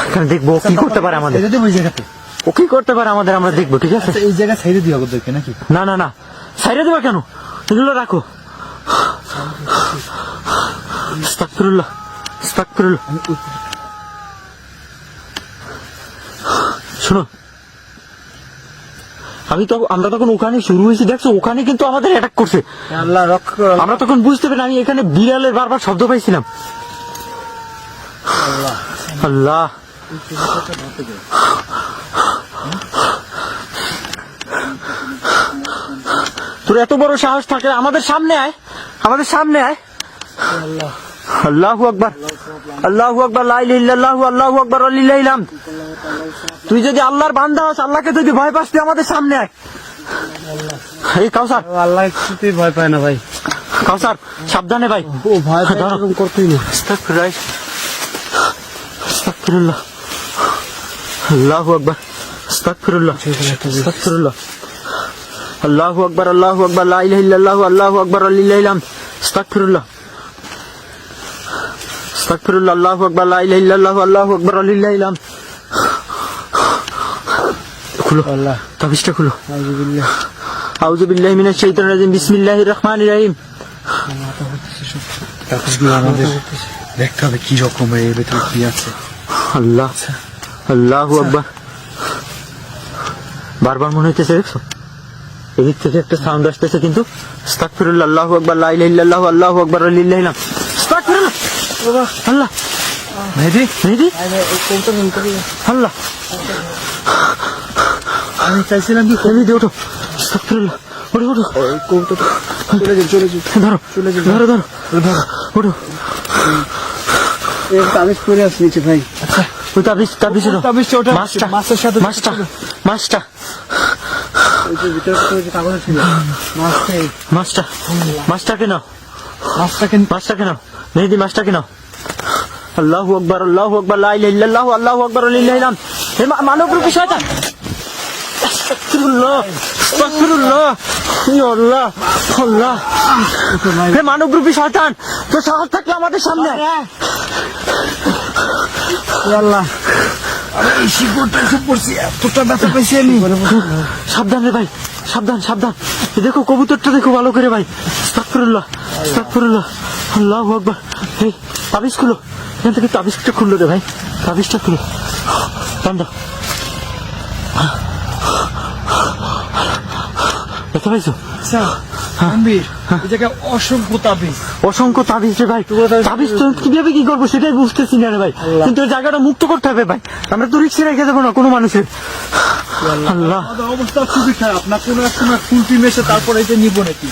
এখানে দেখবো ও কি করতে পারে আমাদের, ছেড়ে দেবো এই জায়গাতে। ও কি করতে পারে আমাদের, আমরা দেখবো, ঠিক আছে? আচ্ছা, এই জায়গা ছেড়ে দিও ওদেরকে নাকি? না না না, ছাইড়ে দেবা কেন? এগুলো রাখো। আস্তাগফিরুল্লাহ, আস্তাগফিরুল্লাহ। শোনো, আমরা তখন ওখানে শুরু হয়েছি, দেখছো? ওখানে কিন্তু আমাদের অ্যাটাক করছে। আল্লাহ রক্ষা করো। আমরা তখন বুঝতে পারি, আমি এখানে বিড়ালের বারবার শব্দ পাইছিলাম। আল্লাহ, তোর এত বড় সাহস থাকে, আমাদের সামনে আয়, আমাদের সামনে আয়। আল্লাহু আকবার, আল্লাহু আকবার, লা ইলাহা ইল্লাল্লাহু, আল্লাহু আকবার, লিল্লাহিল হামদ। তুই যদি আল্লাহর বান্দা হস, আল্লাহকে যদি ভয় পাস, তুই আমাদের সামনে আয়। এই কাউসার, আল্লাহ কিছুতেই ভয় পায় না ভাই। কাউসার সাবধানে ভাই। ও ভয় পায়, ধরো। এরকম করতেই না। আস্তাগফিরুল্লাহ, আস্তাগফিরুল্লাহ, আল্লাহু আকবার, আস্তাগফিরুল্লাহ, আস্তাগফিরুল্লাহ, আল্লাহু আকবার, আল্লাহু আকবার, লা ইলাহা ইল্লাল্লাহু, আল্লাহু আকবার, লিল্লাহিল হামদ। আস্তাগফিরুল্লাহ, আস্তাগফিরুল্লাহ, আল্লাহু আকবার, লা ইলাহা ইল্লাল্লাহু, আল্লাহু আকবার, লিল্লাহিল হামদ। খুলো, আল্লাহ, তাবিজটা খুলো। আউযু বিল্লাহ। আউযু বিল্লাহি মিনাশ শাইতানির রাজিম, বিসমিল্লাহির রহমানির রহিম। তাবিজগুলো আমাদের দেখতে হবে কি রকমের, এর ভেতরে কি আছে। আল্লাহ আল্লাহু আকবার। বারবার মনে হইতেছে, দেখছো এদিক থেকে একটা সাউন্ড আসতেছে, কিন্তু আস্তাগফিরুল্লাহ, আল্লাহু আকবার, লা ইলাহা ইল্লাল্লাহ, আল্লাহু আকবার, ওয়া লিল্লাহিল হামদ। আস্তাগফিরুল্লাহ, আল্লাহ মেহেদি, মেহেদি, আল্লাহ আমি চাইছিলাম কি মেহেদি ওঠো, আস্তাগফিরুল্লাহ, ওঠো ওঠো, চলে যান ধরো ধরো ধরো, ওঠো। তাবিজ করে আসছি নিচে ভাই। ওই তাবিজটা তাবিজটা ওটা মাছটা মাছের সাথে মাছটা ওই যে ভিতরে তো ওই যে কাগজ ছিল মাছটা মাছটাকে নাও, মাছটাকে নাও মেহেদি, মাছটাকে নাও। আল্লাহু আকবার, আল্লাহু আকবার, লা ইলাহা ইল্লাল্লাহ, আল্লাহু আকবার, ওয়া লিল্লাহিল হামদ। হে মানবরূপী শয়তান, আস্তাগফিরুল্লাহ, আস্তাগফিরুল্লাহ, ইয়া আল্লাহ, আল্লাহ। হে মানবরূপী শয়তান, তো সাহস থাকলে আমাদের সামনে আয়। আল্লাহ এই শিকড়টা এসে পড়ছি, এতটা ব্যথা পেয়েছি আমি। সাবধান রে ভাই, সাবধান সাবধান। এই দেখো কবুতরটা দেখো ভালো করে ভাই। আস্তাগফিরুল্লাহ, আস্তাগফিরুল্লাহ, আল্লাহু আকবার। এই তাবিজ খুলো, এখান থেকে তাবিজটা খুললো রে ভাই, তাবিজটা খুলো। টান দাও, দেখতে পাইছো? আচ্ছা আমির, এই জায়গায় অসংখ্য তাবিজ, অসংখ্য তাবিজ রে ভাই। তাবিজ তো কিভাবে কি করবো সেটাই বুঝতেছি না রে ভাই, কিন্তু ওই জায়গাটা মুক্ত করতে হবে ভাই, আমরা তো রিক্সে রেখে দেবো না কোনো মানুষের। আল্লাহ, আমাদের অবস্থা খুবই খারাপ, না কোনো এক সময় ফুল টিম এসে তারপরে এটা নিব নাকি?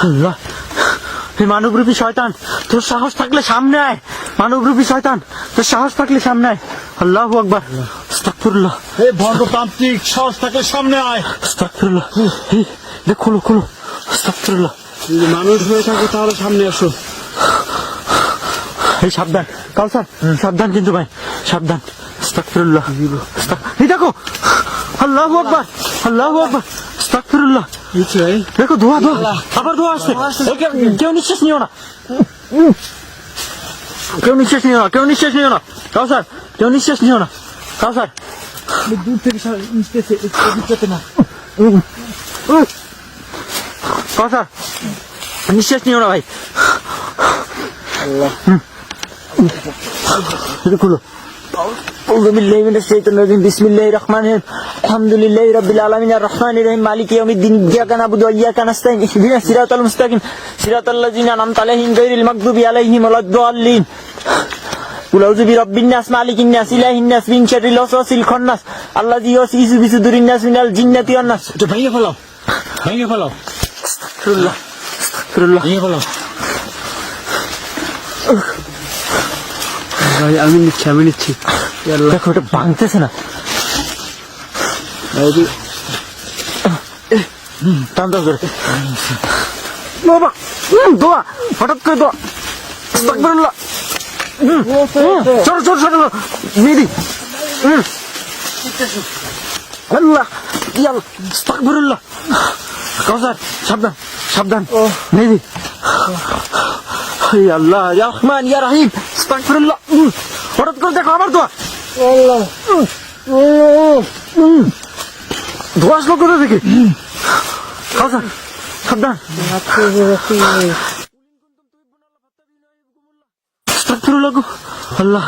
আল্লাহ, হে মানবরূপী শয়তান, তোর সাহস থাকলে সামনে আয়। মানবরূপী শয়তান, তোর সাহস থাকলে সামনে আয়। আল্লাহু আকবার, আস্তাগফিরুল্লাহ, হে ভণ্ডতান্ত্রিক, সাহস থাকে সামনে আয়। আস্তাগফিরুল্লাহ। এই দেখ, খোলো খোলো, আস্তাগফিরুল্লাহ। যদি মানুষ হয়ে থাকে তাহলে সামনে আসো। এই সাবধান কাউসার, সাবধান কিন্তু ভাই, সাবধান। আস্তাগফিরুল্লাহ, এই দেখো, আল্লাহু আকবার, আল্লাহু আকবার, আস্তাগফিরুল্লাহ। দেখো ধোয়া, আবার ধোয়া আসছে। কেউ নিঃশ্বাস নিও না, কেউ নিঃশ্বাস নিও না কাউসার, কেউ নিঃশ্বাস নিও না কাউসার। দূর থেকে নিচতে না, কাউসার নিঃশ্বাস নিও না ভাই। খুলো। أعوذ بالله من الشيطان الرجيم بسم الله الرحمن الرحيم الحمد لله رب العالمين الرحمن الرحيم مالك يوم الدين إياك نعبد وإياك نستعين اهدنا الصراط المستقيم صراط الذين أنعمت عليهم غير المغضوب عليهم ولا الضالين قل أعوذ برب الناس مالك الناس إله الناس من شر الوسواس الخناس الذي يوسوس في صدور الناس من الجنة والناس। এটা ভেঙে ফেলাও, ভেঙে ফেলাও, আস্তাগফিরুল্লাহ, আস্তাগফিরুল্লাহ। ভেঙে ফেলাও। ভাই আমি নিচ্ছি। দেখো এটা ভাঙতেছে না, টান দাও ধরে। বাবা দোয়া, হঠাৎ করে দোয়া। আস্তাগফিরুল্লাহ, ছোট মেহেদি, আল্লাহ ইয়া আল্লাহ, আস্তাগফিরুল্লাহ। কাউসার সাবধান সাবধান, মেহেদি, ইয়া আল্লাহ ইয়া রহমান ইয়া রহিম, আস্তাগফিরুল্লাহ। হঠাৎ করে দেখো আবার দোয়া, ধোয়া আসলো কোথা থেকে? কাউসার সাবধান, আস্তাগফিরুল্লাহ। আল্লাহ,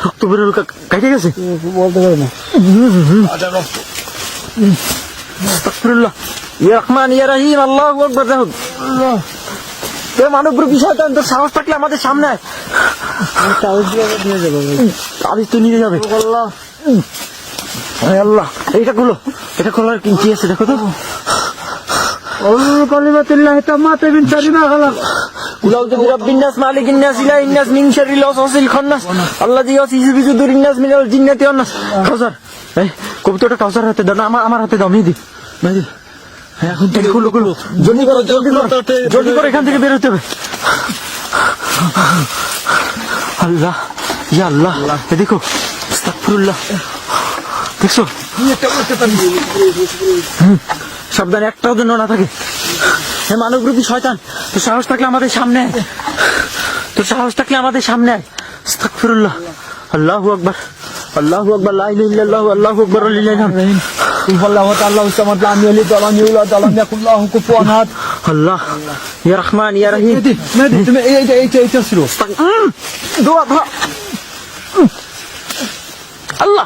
রক্ত বেরোল, কাটে গেছে, বলতে পারি না। আস্তাগফিরুল্লাহ, ইয়া রহমান ইয়া রহিম, আল্লাহু আকবার। দেখো মানবরূপী শয়তান, তোর সাহস থাকলে আমাদের সামনে আয়। তাবিজ তো নিয়ে যাবে। আল্লাহ, এইটা খোলো, এটা খোলার কি আছে দেখো তো। কালিমাতুল্লাহ তাম্মাত মিন শাররি মা খালাক। قل أعوذ برب الناس مالك الناس إله الناس من شر الوسواس الخناس الذي يوسوس في صدور الناس من الجنة والناس। কাউসার, এই কবুতরটা কাউসার হাতে দাও না, আমার হাতে দাও। মেহেদি, এখন থেকে খুলো, জলদি করো, এখান থেকে বেরোতে হবে। আল্লাহ ইয়া আল্লাহ, দেখো আস্তাগফিরুল্লাহ, দেখছো? সাবধান, একটাও যেন না থাকে। হে মানবরূপী শয়তান, তোর সাহস থাকলে আমাদের সামনে আয়, তোর সাহস থাকলে আমাদের সামনে আয়। আস্তাগফিরুল্লাহ, আল্লাহু আকবার, আল্লাহু আকবার, লা ইলাহা ইল্লাল্লাহ, আল্লাহু আকবার, ওয়া লিল্লাহিল হামদ। আল্লাহু তাআলা সামাদ, লাম ইয়ালিদ ওয়া লাম ইউলাদ ওয়া লাম ইয়াকুল লাহু কুফুয়ান আহাদ। আল্লাহ ইয়া রহমান ইয়া রহিম তুমি এইটা ছিল দোয়া দোয়া আল্লাহ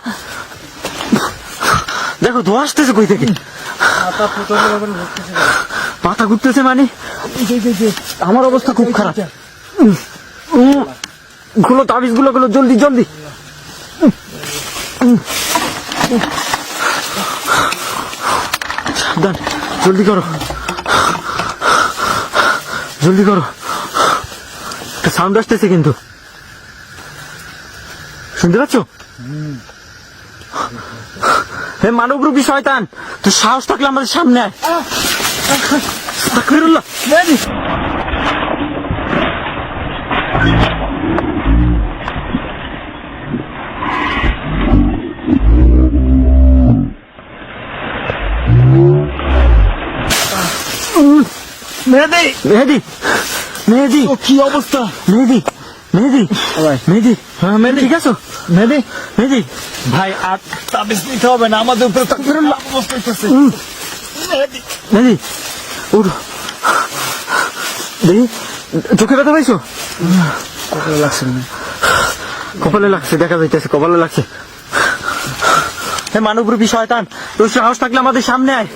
দেখো ধোয়া আসতেছে কই থেকে মাথা ঘুরতেছে মানে আমার অবস্থা খুব খারাপ গুলো তাবিজ গুলো জলদি জলদি সাবধান জলদি করো জলদি করো একটা সাউন্ড আসতেছে কিন্তু শুনতে পাচ্ছ হে মানবরূপী শয়তান তুই সাহস থাকলে আমাদের সামনে আয় তাকবীরুল্লাহ মেহেদি মেহেদি মেহেদি কি অবস্থা মেহেদি মেহেদি ভাই। মেহেদি হ্যাঁ মেহেদি ঠিক আছো মেহেদি মেহেদি ভাই আর তাবিজ নিতে হবে না আমাদের উপরে তাকবীরুল্লাহ অবস্থা হইতেছে মেহেদি মেহেদি উঠ দেখি চোখে ব্যথা পাইছো কপালে লাগছে না কপালে লাগছে দেখা যাইতেছে কপালে লাগছে হে মানবরূপী শয়তান তোর সাহস থাকলে আমাদের সামনে আয়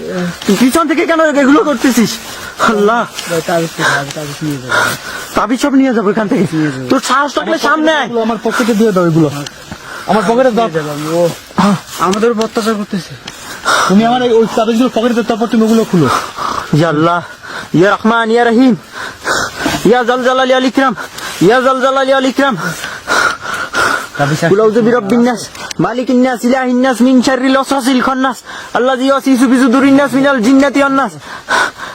তুই পিছন থেকে কেন এগুলো করতেছিস আল্লাহ তাবিজ নিয়ে যাবো তাবিজ সব নিয়ে যাবো এখান থেকে তোর সাহস থাকলে সামনে আয় এগুলো আমার পকেটে দিয়ে দাও এগুলো আমার পকেটে দাও ও আমাদের উপর অত্যাচার করতেছে তুমি আমার ওই তাবিজগুলো পকেটে দাও তারপর তুমি ওগুলো খুলো ইয়া আল্লাহ ইয়া রহমান ইয়া রহিম ইয়া জালজালালি আল ইকরাম ইয়া জালজালালি আল ইকরাম কুল আউযু বিরাব্বিন নাস মালিকিন নাস ইলাহিন নাস মিন শাররিল ওয়াসওয়াসিল খান্নাস আল্লাযী ইউওয়াসওয়িসু ফি সুদুরিন নাস মিনাল জিন্নাতি ওয়ান নাস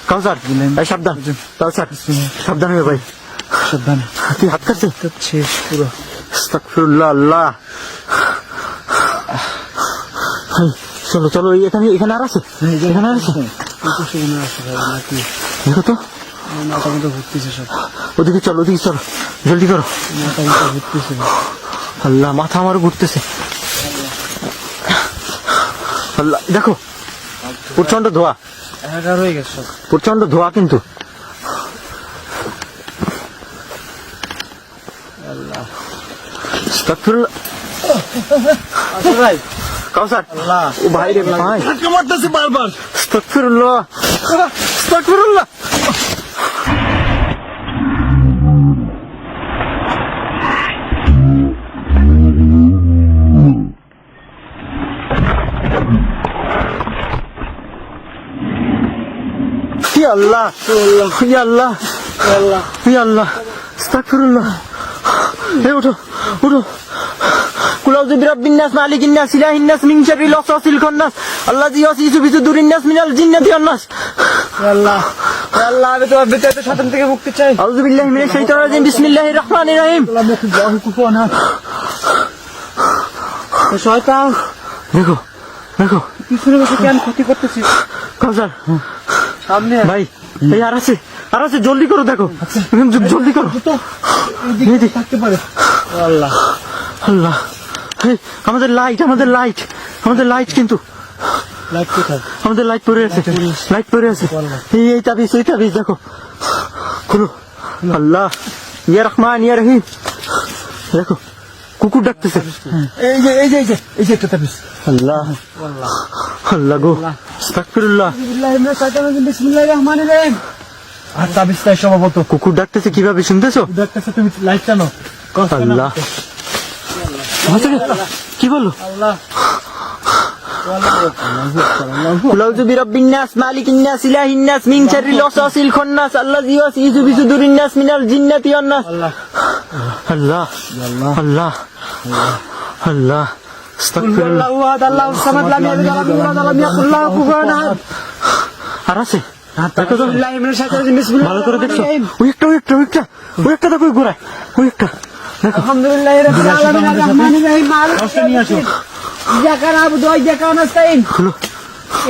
কাউসার এই সাবধান কাউসার সাবধান হয়ে ভাই সাবধান তুই হাত কাটছে শেষ পুরো আস্তাগফিরুল্লাহ আল্লাহ চলো চলো এখানে আর আছে এখানে আর আছে নাকি দেখো তো মাথা মতো ঘুরতেছে সব ওদিকে চলো জলদি করো মাথা মতো ঘুরতেছে আল্লাহ মাথা আমারও ঘুরতেছে আল্লাহ দেখো প্রচন্ড ধোয়া একাকার হয়ে গেছে সব প্রচন্ড ধোয়া কিন্তু আস্তাগফিরুল্লাহ ভাই কাউসার আল্লাহ ও ভাই রে ভাই ধাক্কা মারতেছে বারবার আস্তাগফিরুল্লাহ আস্তাগফিরুল্লাহ ইয়া আল্লাহ ইয়া আল্লাহ ইয়া আল্লাহ আস্তাগফিরুল্লাহ হে ওঠো কুল আউযু বিরাব্বিন নাস মালিকিন নাস ইলাহিন নাস মিন শাররিল ওয়াসওয়াসিল খান্নাস আল্লাযী ইউওয়াসওয়িসু ফি সুদুরিন নাস মিনাল জিন্নাতি ওয়ান নাস আল্লাহ আল্লাহ আমি তোমার ভিতরে শয়তান থেকে মুক্তি চাই আউযু বিল্লাহি মিনাশ শাইতানির রাজিম বিসমিল্লাহির রহমানির রহিম শয়তান দেখো পিছনে বসে কেন ক্ষতি করতেছিস কাউসার সামনে ভাই এই আর আছে জলদি করো দেখো জলদি করো এদিকে থাকতে পারে আল্লাহ আল্লাহ এই, আমাদের লাইট কিন্তু লাইট কোথায় আমাদের লাইট পড়ে আছে এই তাবিজ দেখো খুলো আল্লাহ ইয়া রহমান ইয়া রহিম দেখো কুকুর ডাকতেছে এই যে একটা তাবিজ আল্লাহ আল্লাহ গো আস্তাগফিরুল্লাহ বিসমিল্লাহির রহমানির রহিম আর তাবিজটাই সম্ভবত কুকুর ডাকতেছে কিভাবে শুনতেছো দেখতেছে তুমি লাইট টানো আল্লাহ কি বলো আল্লাহ কুল আউযু বিরাব্বিন নাস মালিকিন নাস ইলাহিন নাস মিন শাররিল ওয়াসওয়াসিল খান্নাস আল্লাযী ইউওয়াসওয়িসু ফি সুদুরিন নাস মিনাল জিন্নাতি ওয়ান নাস আল্লাহ আল্লাহ আস্তাগফিরুল্লাহ আল্লাহু সামাদ লাম ইয়ালিদ ওয়া লাম ইয়াকুল লাহু কুফুয়ান আহাদ আর আছে দেখো তো বিসমিল্লাহির মিনাশ শাইতানির রাজিম বিসমিল্লাহির ভালো করে দেখছো ওই একটা দেখো ঘোরায় ওই একটা দেখো আলহামদুলিল্লাহি রাব্বিল আলামিন আর রহমানির রহিম মালিকিল ইয়াউমিদ্দিন ইয়্যাকা না'বুদু ওয়া ইয়্যাকা নাস্তাঈন খুলো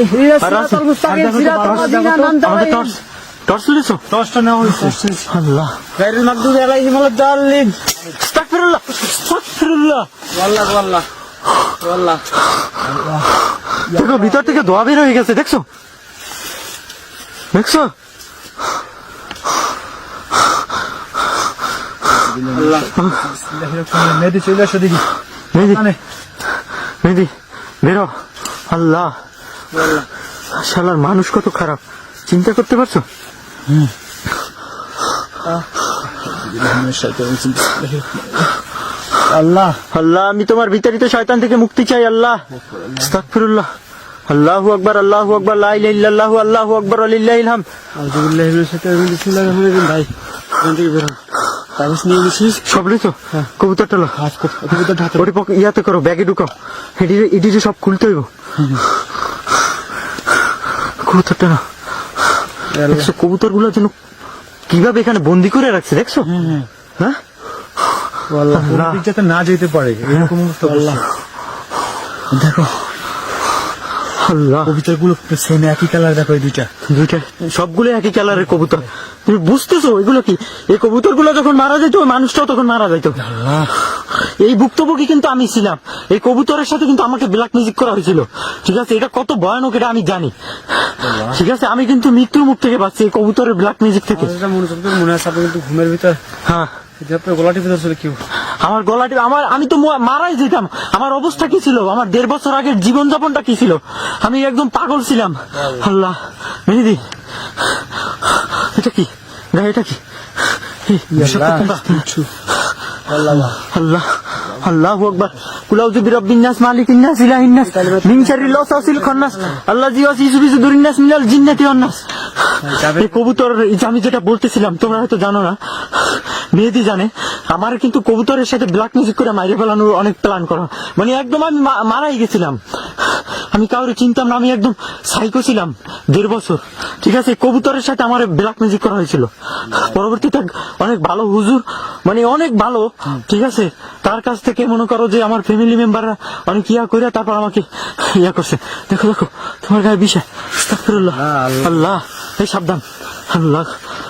ইহদিনাস সিরাতাল মুস্তাকিম সিরাতাল লাযিনা আন'আমতা আমাদের আলাইহিম টর্চ লিছো দশটা নেওয়া হয়েছে আল্লাহ গায়রুল মাগদুবি আলাইহিম ওয়ালাদ-দাল্লিন আস্তাগফিরুল্লাহ ওয়াল্লাহ দেখো ভিতর থেকে ধোয়া বের হয়ে গেছে দেখছো মেহেদি চলে আসো দেখি। মেহেদি মানে মেহেদি বেরো। আল্লাহ, শালার মানুষ কত খারাপ, চিন্তা করতে পারছো? আল্লাহ আল্লাহ, আমি তোমার বিতাড়িত শয়তান থেকে মুক্তি চাই। আল্লাহ, আস্তাগফিরুল্লাহ। আল্লাহু আকবার, আল্লাহু আকবার, লা ইলাহা ইল্লাল্লাহ, আল্লাহু আকবার, লিল্লাহিল হামদ। আউযুবিল্লাহি মিনাশ শাইতানির রাজিম। বিসমিল্লাহির রহমানির রহিম। ভাই এখান থেকে বের হন। কাগজ নিয়ে গেছিস? সব লিখো, কবুতরটা লো, কবুতরটা হাতে ওটি ইয়াতে করো, ব্যাগে ঢুকাও, এটি সব খুলতে হইব। কবুতরটা না, দেখছো কবুতর গুলো যেন কিভাবে এখানে বন্দি করে রাখছে, দেখছো? হ্যাঁ, আল্লাহ ওদিক যাতে না যেতে পারে এরকম অবস্থা করছে। দেখো আল্লাহ, কবিতার গুলো সেম একই কালার, দেখো এই দুইটা সবগুলো একই কালারের কবুতর। তুমি বুঝতেছো এগুলো কি? এই কবুতর গুলো যখন মারা যেত, ওই মানুষটাও তখন মারা যেত। এই ভুক্তভোগী কিন্তু আমি ছিলাম। এই কবুতরের সাথে কিন্তু আমাকে ব্ল্যাক ম্যাজিক করা হয়েছিল। ঠিক আছে, এটা কত ভয়ানক এটা আমি জানি। ঠিক আছে, আমি কিন্তু মৃত্যুর মুখ থেকে বাঁচছি এই কবুতরের ব্ল্যাক ম্যাজিক থেকে। মনে আছে আপনি কিন্তু ঘুমের ভিতর হ্যাঁ, আপনার গলাটি ভিতর ছিল কি? আমার গলাটি, আমি তো মারাই যেতাম। আমার অবস্থা কি ছিল? আমার 1.5 বছর আগের জীবনযাপনটা কি ছিল? আমি একদম পাগল ছিলাম। আল্লাহ, মেহেদি এটা কি? গায়ে এটা কি? আল্লাহ আল্লাহ, আল্লাহু আকবার। কুল আউযু বিরাব্বিন নাস, মালিকিন নাস, ইলাহিন নাস, মিন শাররিল ওয়াসওয়াসিল খান্নাস, আল্লাযী ওয়াসওয়াসু ফি সুদুরিন নাস মিনাল জিন্নাতি ওয়ান নাস। এই কবুতর, এই যে আমি যেটা বলতেছিলাম, তোমরা হয়তো জানো না, মেহেদি জানে। আমার কিন্তু কবুতরের সাথে ব্ল্যাক ম্যাজিক করে মাইরে ফেলানোর অনেক প্ল্যান করা, মানে একদম আমি মারাই গেছিলাম। আমি কাউরে চিনতাম না, আমি একদম সাইকো ছিলাম 1.5 বছর। ঠিক আছে, কবুতরের সাথে আমার ব্ল্যাক ম্যাজিক করা হয়েছিল। পরবর্তীতে অনেক ভালো হুজুর, মানে অনেক ভালো, ঠিক আছে, তার কাছ থেকে মনে করো যে আমার ফ্যামিলি মেম্বাররা অনেক ইয়া করে তারপর আমাকে ইয়া করছে। দেখো দেখো তোমার গায়ে বিষয়। আস্তাগফিরুল্লাহ। আল্লাহ, এই সাবধান। আল্লাহ,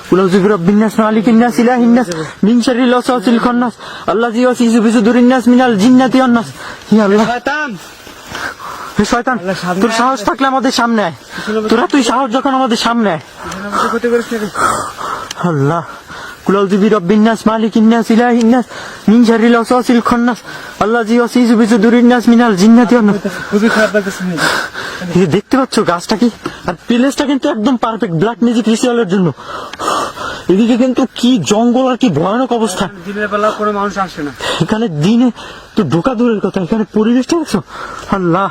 কুল আউযু বিরাব্বিন নাস, মালিকিন নাস, ইলাহিন নাস, মিন শাররিল ওয়াসওয়াসিল খান্নাস, আল্লাযী ওয়াসওয়াসু ফি সুদুরিন নাস মিনাল জিন্নাতি ওয়ান নাস। হে আল্লাহ, শয়তান, হে শয়তান, তোর সাহস থাকলে আমাদের সামনে আয়। তুই সাহস যখন আমাদের সামনে আয়। ক্ষতি করিস না। আল্লাহ, কুল আউযু বিরাব্বিন নাস, মালিকিন নাস, ইলাহিন নাস, মিন শাররিল ওয়াসওয়াসিল খান্নাস, আল্লাযী ওয়াসওয়াসু ফি সুদুরিন নাস মিনাল জিন্নাতি ওয়ান নাস। খুবই খারাপ লাগতেছে। এই দেখতে পাচ্ছ গাছটা কি? আর প্লেসটা কিন্তু একদম পারফেক্ট ব্ল্যাক ম্যাজিক রিচুয়ালের জন্য। এদিকে কিন্তু কি জঙ্গল আর কি ভয়ানক অবস্থা। দিনের বেলা কোনো মানুষ আসে না এখানে, দিনে তো ঢোকা দূরের কথা, এখানে পরিবেশটা দেখছো? আল্লাহ,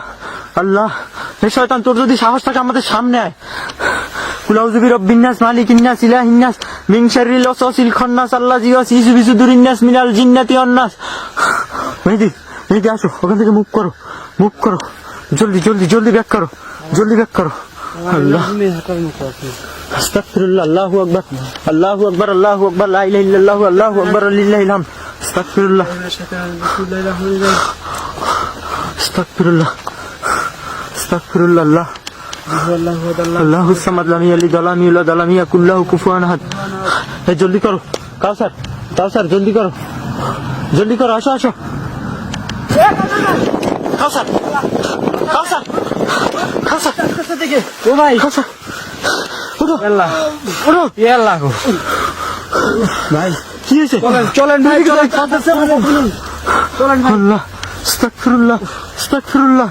আল্লাহ, হে শয়তান, তোর যদি সাহস থাকে আমাদের সামনে আয়। কুল আউযু বিরাব্বিন নাস, মালিকিন নাস, ইলাহিন নাস, মিন শাররিল ওয়াসওয়াসিল খান্নাস, আল্লাযী ওয়াসওয়াসু ফি সুদুরিন নাস মিনাল জিন্নাতি ওয়ান নাস। মেহেদি, মেহেদি আসো, ওখান থেকে মুভ করো, মুভ করো, জলদি জলদি জলদি ব্যাক করো, জলদি ব্যাক করো। আল্লাহ, আস্তাগফিরুল্লাহ। আল্লাহু আকবার, আল্লাহু আকবার, আল্লাহু আকবার, লা ইলাহা ইল্লাল্লাহ, আল্লাহু আকবার, লিল্লাহিল হামদ। আস্তাগফিরুল্লাহ, আস্তাগফিরুল্লাহ, আস্তাগফিরুল্লাহ। আল্লাহ, আল্লাহুস সামাদ, লাম ইয়ালিদ ওয়া লাম ইউলাদ ওয়া লাম ইয়াকুল লাহু কুফুয়ান আহাদ। এই জলদি করো, কাউসার, কাউসার জলদি করো, জলদি করো, আসো আসো। কাউসার, কাউসার, কাউসার, ও ভাই, কাউসার, ওঠো, আল্লাহ, ওঠো। এ আল্লাহ গো। ভাই কি হয়েছে? চলেন ভাই, চলেন। চলেন ভাই। আল্লাহ, আস্তাগফিরুল্লাহ, আস্তাগফিরুল্লাহ,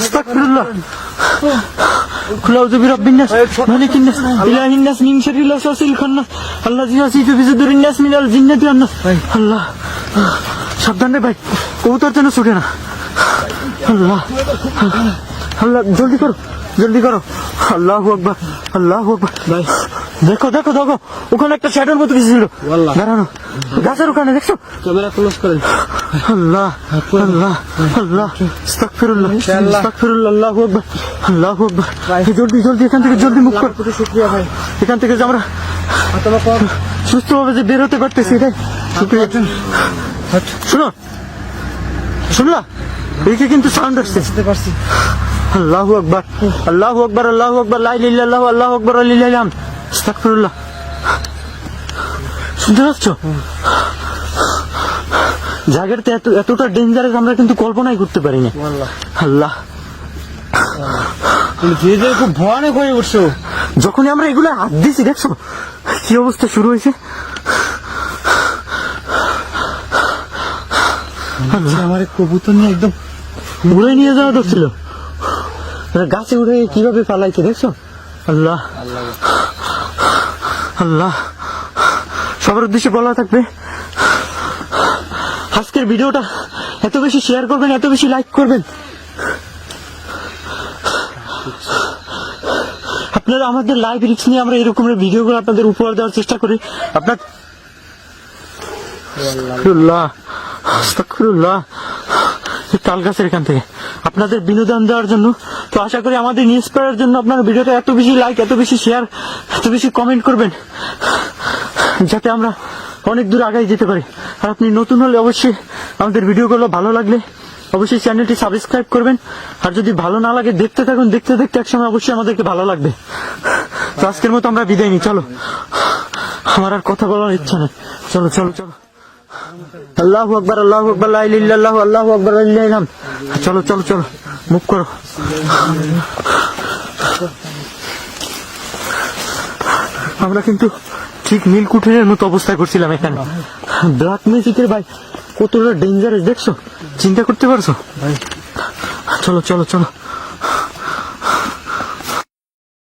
আস্তাগফিরুল্লাহ। কুল আউযু বিরাব্বিন নাস, মালিকিন নাস, ইলাহিন নাস, মিন শাররিল ওয়াসওয়াসিল খান্নাস, আল্লাযী ওয়াসওয়াসু ফি সুদুরিন নাস মিনাল জিন্নাতি ওয়ান নাস। আল্লাহ, সাবধান রে ভাই, কবুতর যেন ছুটে না। আল্লাহ, আল্লাহ, জলদি করো, জলদি করো। আল্লাহু আকবার, আল্লাহু আকবার। ভাই দেখো দেখো দেখো, ওখানে একটা শ্যাডোর মতো কিছু ছিল দাঁড়ানো গাছের ওখানে, দেখছো? ক্যামেরা ক্লোজ করেন। আল্লাহ, আল্লাহ, আল্লাহ, আস্তাগফিরুল্লাহ, আস্তাগফিরুল্লাহ, আল্লাহু আকবার, আল্লাহু আকবার। জলদি জলদি এখান থেকে জলদি মুভ করো। শুকরিয়া ভাই, এখান থেকে যে আমরা সুস্থভাবে যে বের হতে পারতেছি, এটাই শুকরিয়া। শোনো, শুনলা? এদিকে কিন্তু সাউন্ড আসছে। বুঝতে পারছি। আল্লাহু আকবার, আল্লাহু আকবার, আল্লাহু আকবার, লা ইলাহা ইল্লাল্লাহ, আল্লাহু আকবার, লিল্লাহিল হামদ। আস্তাগফিরুল্লাহ। শুনতে পাচ্ছ? জায়গাটা এতটা ডেঞ্জারাস আমরা কিন্তু কল্পনাই করতে পারি না। আল্লাহ, ধীরে ধীরে খুব ভয়ানক হয়ে উঠছো। যখনই আমরা এগুলো হাত দিছি দেখছো কি অবস্থা শুরু হয়েছে। আমার এক কবুতর নিয়ে একদম উড়ে নিয়ে যাওয়া ধরছিল, গাছে উড়ে কিভাবে পালাইছে দেখছো। আল্লাহ আল্লাহ, সবার উদ্দেশ্যে বলা থাকবে আজকের ভিডিওটা এত বেশি শেয়ার করবেন, এত বেশি লাইক করবেন। আপনারা আমাদের লাইভ রিচ নিয়ে আমরা এরকম ভিডিওগুলো আপনাদের উপহার দেওয়ার চেষ্টা করি। আপনার আস্তাগফিরুল্লাহ, তাল গাছের এখান থেকে আপনাদের বিনোদন দেওয়ার জন্য। তো আশা করি আমাদের নিউজ করার জন্য আপনার ভিডিওটা এত বেশি লাইক, এত বেশি শেয়ার, এত বেশি কমেন্ট করবেন যাতে আমরা অনেক দূর আগায় যেতে পারি। আর আপনি নতুন হলে অবশ্যই আমাদের ভিডিওগুলো ভালো লাগলে অবশ্যই চ্যানেলটি সাবস্ক্রাইব করবেন। আর যদি ভালো না লাগে দেখতে থাকুন, দেখতে দেখতে একসময় অবশ্যই আমাদেরকে ভালো লাগবে। তো আজকের মতো আমরা বিদায় নিই, চলো, আমার আর কথা বলার ইচ্ছা নেই, চলো চলো চলো। আল্লাহু আকবার, আল্লাহু আকবার, লা ইলাহা ইল্লাল্লাহু, আল্লাহু আকবার, লা ইলাহা ইল্লাল্লাহ। চলো চলো চলো, মুভ করো। আমরা কিন্তু ঠিক নীলকুঠির মতো অবস্থায় করছিলাম এখানে। ব্ল্যাক ম্যাজিকের ভাই কতটা ডেঞ্জারাস দেখছো, চিন্তা করতে পারছো? চলো চলো চলো।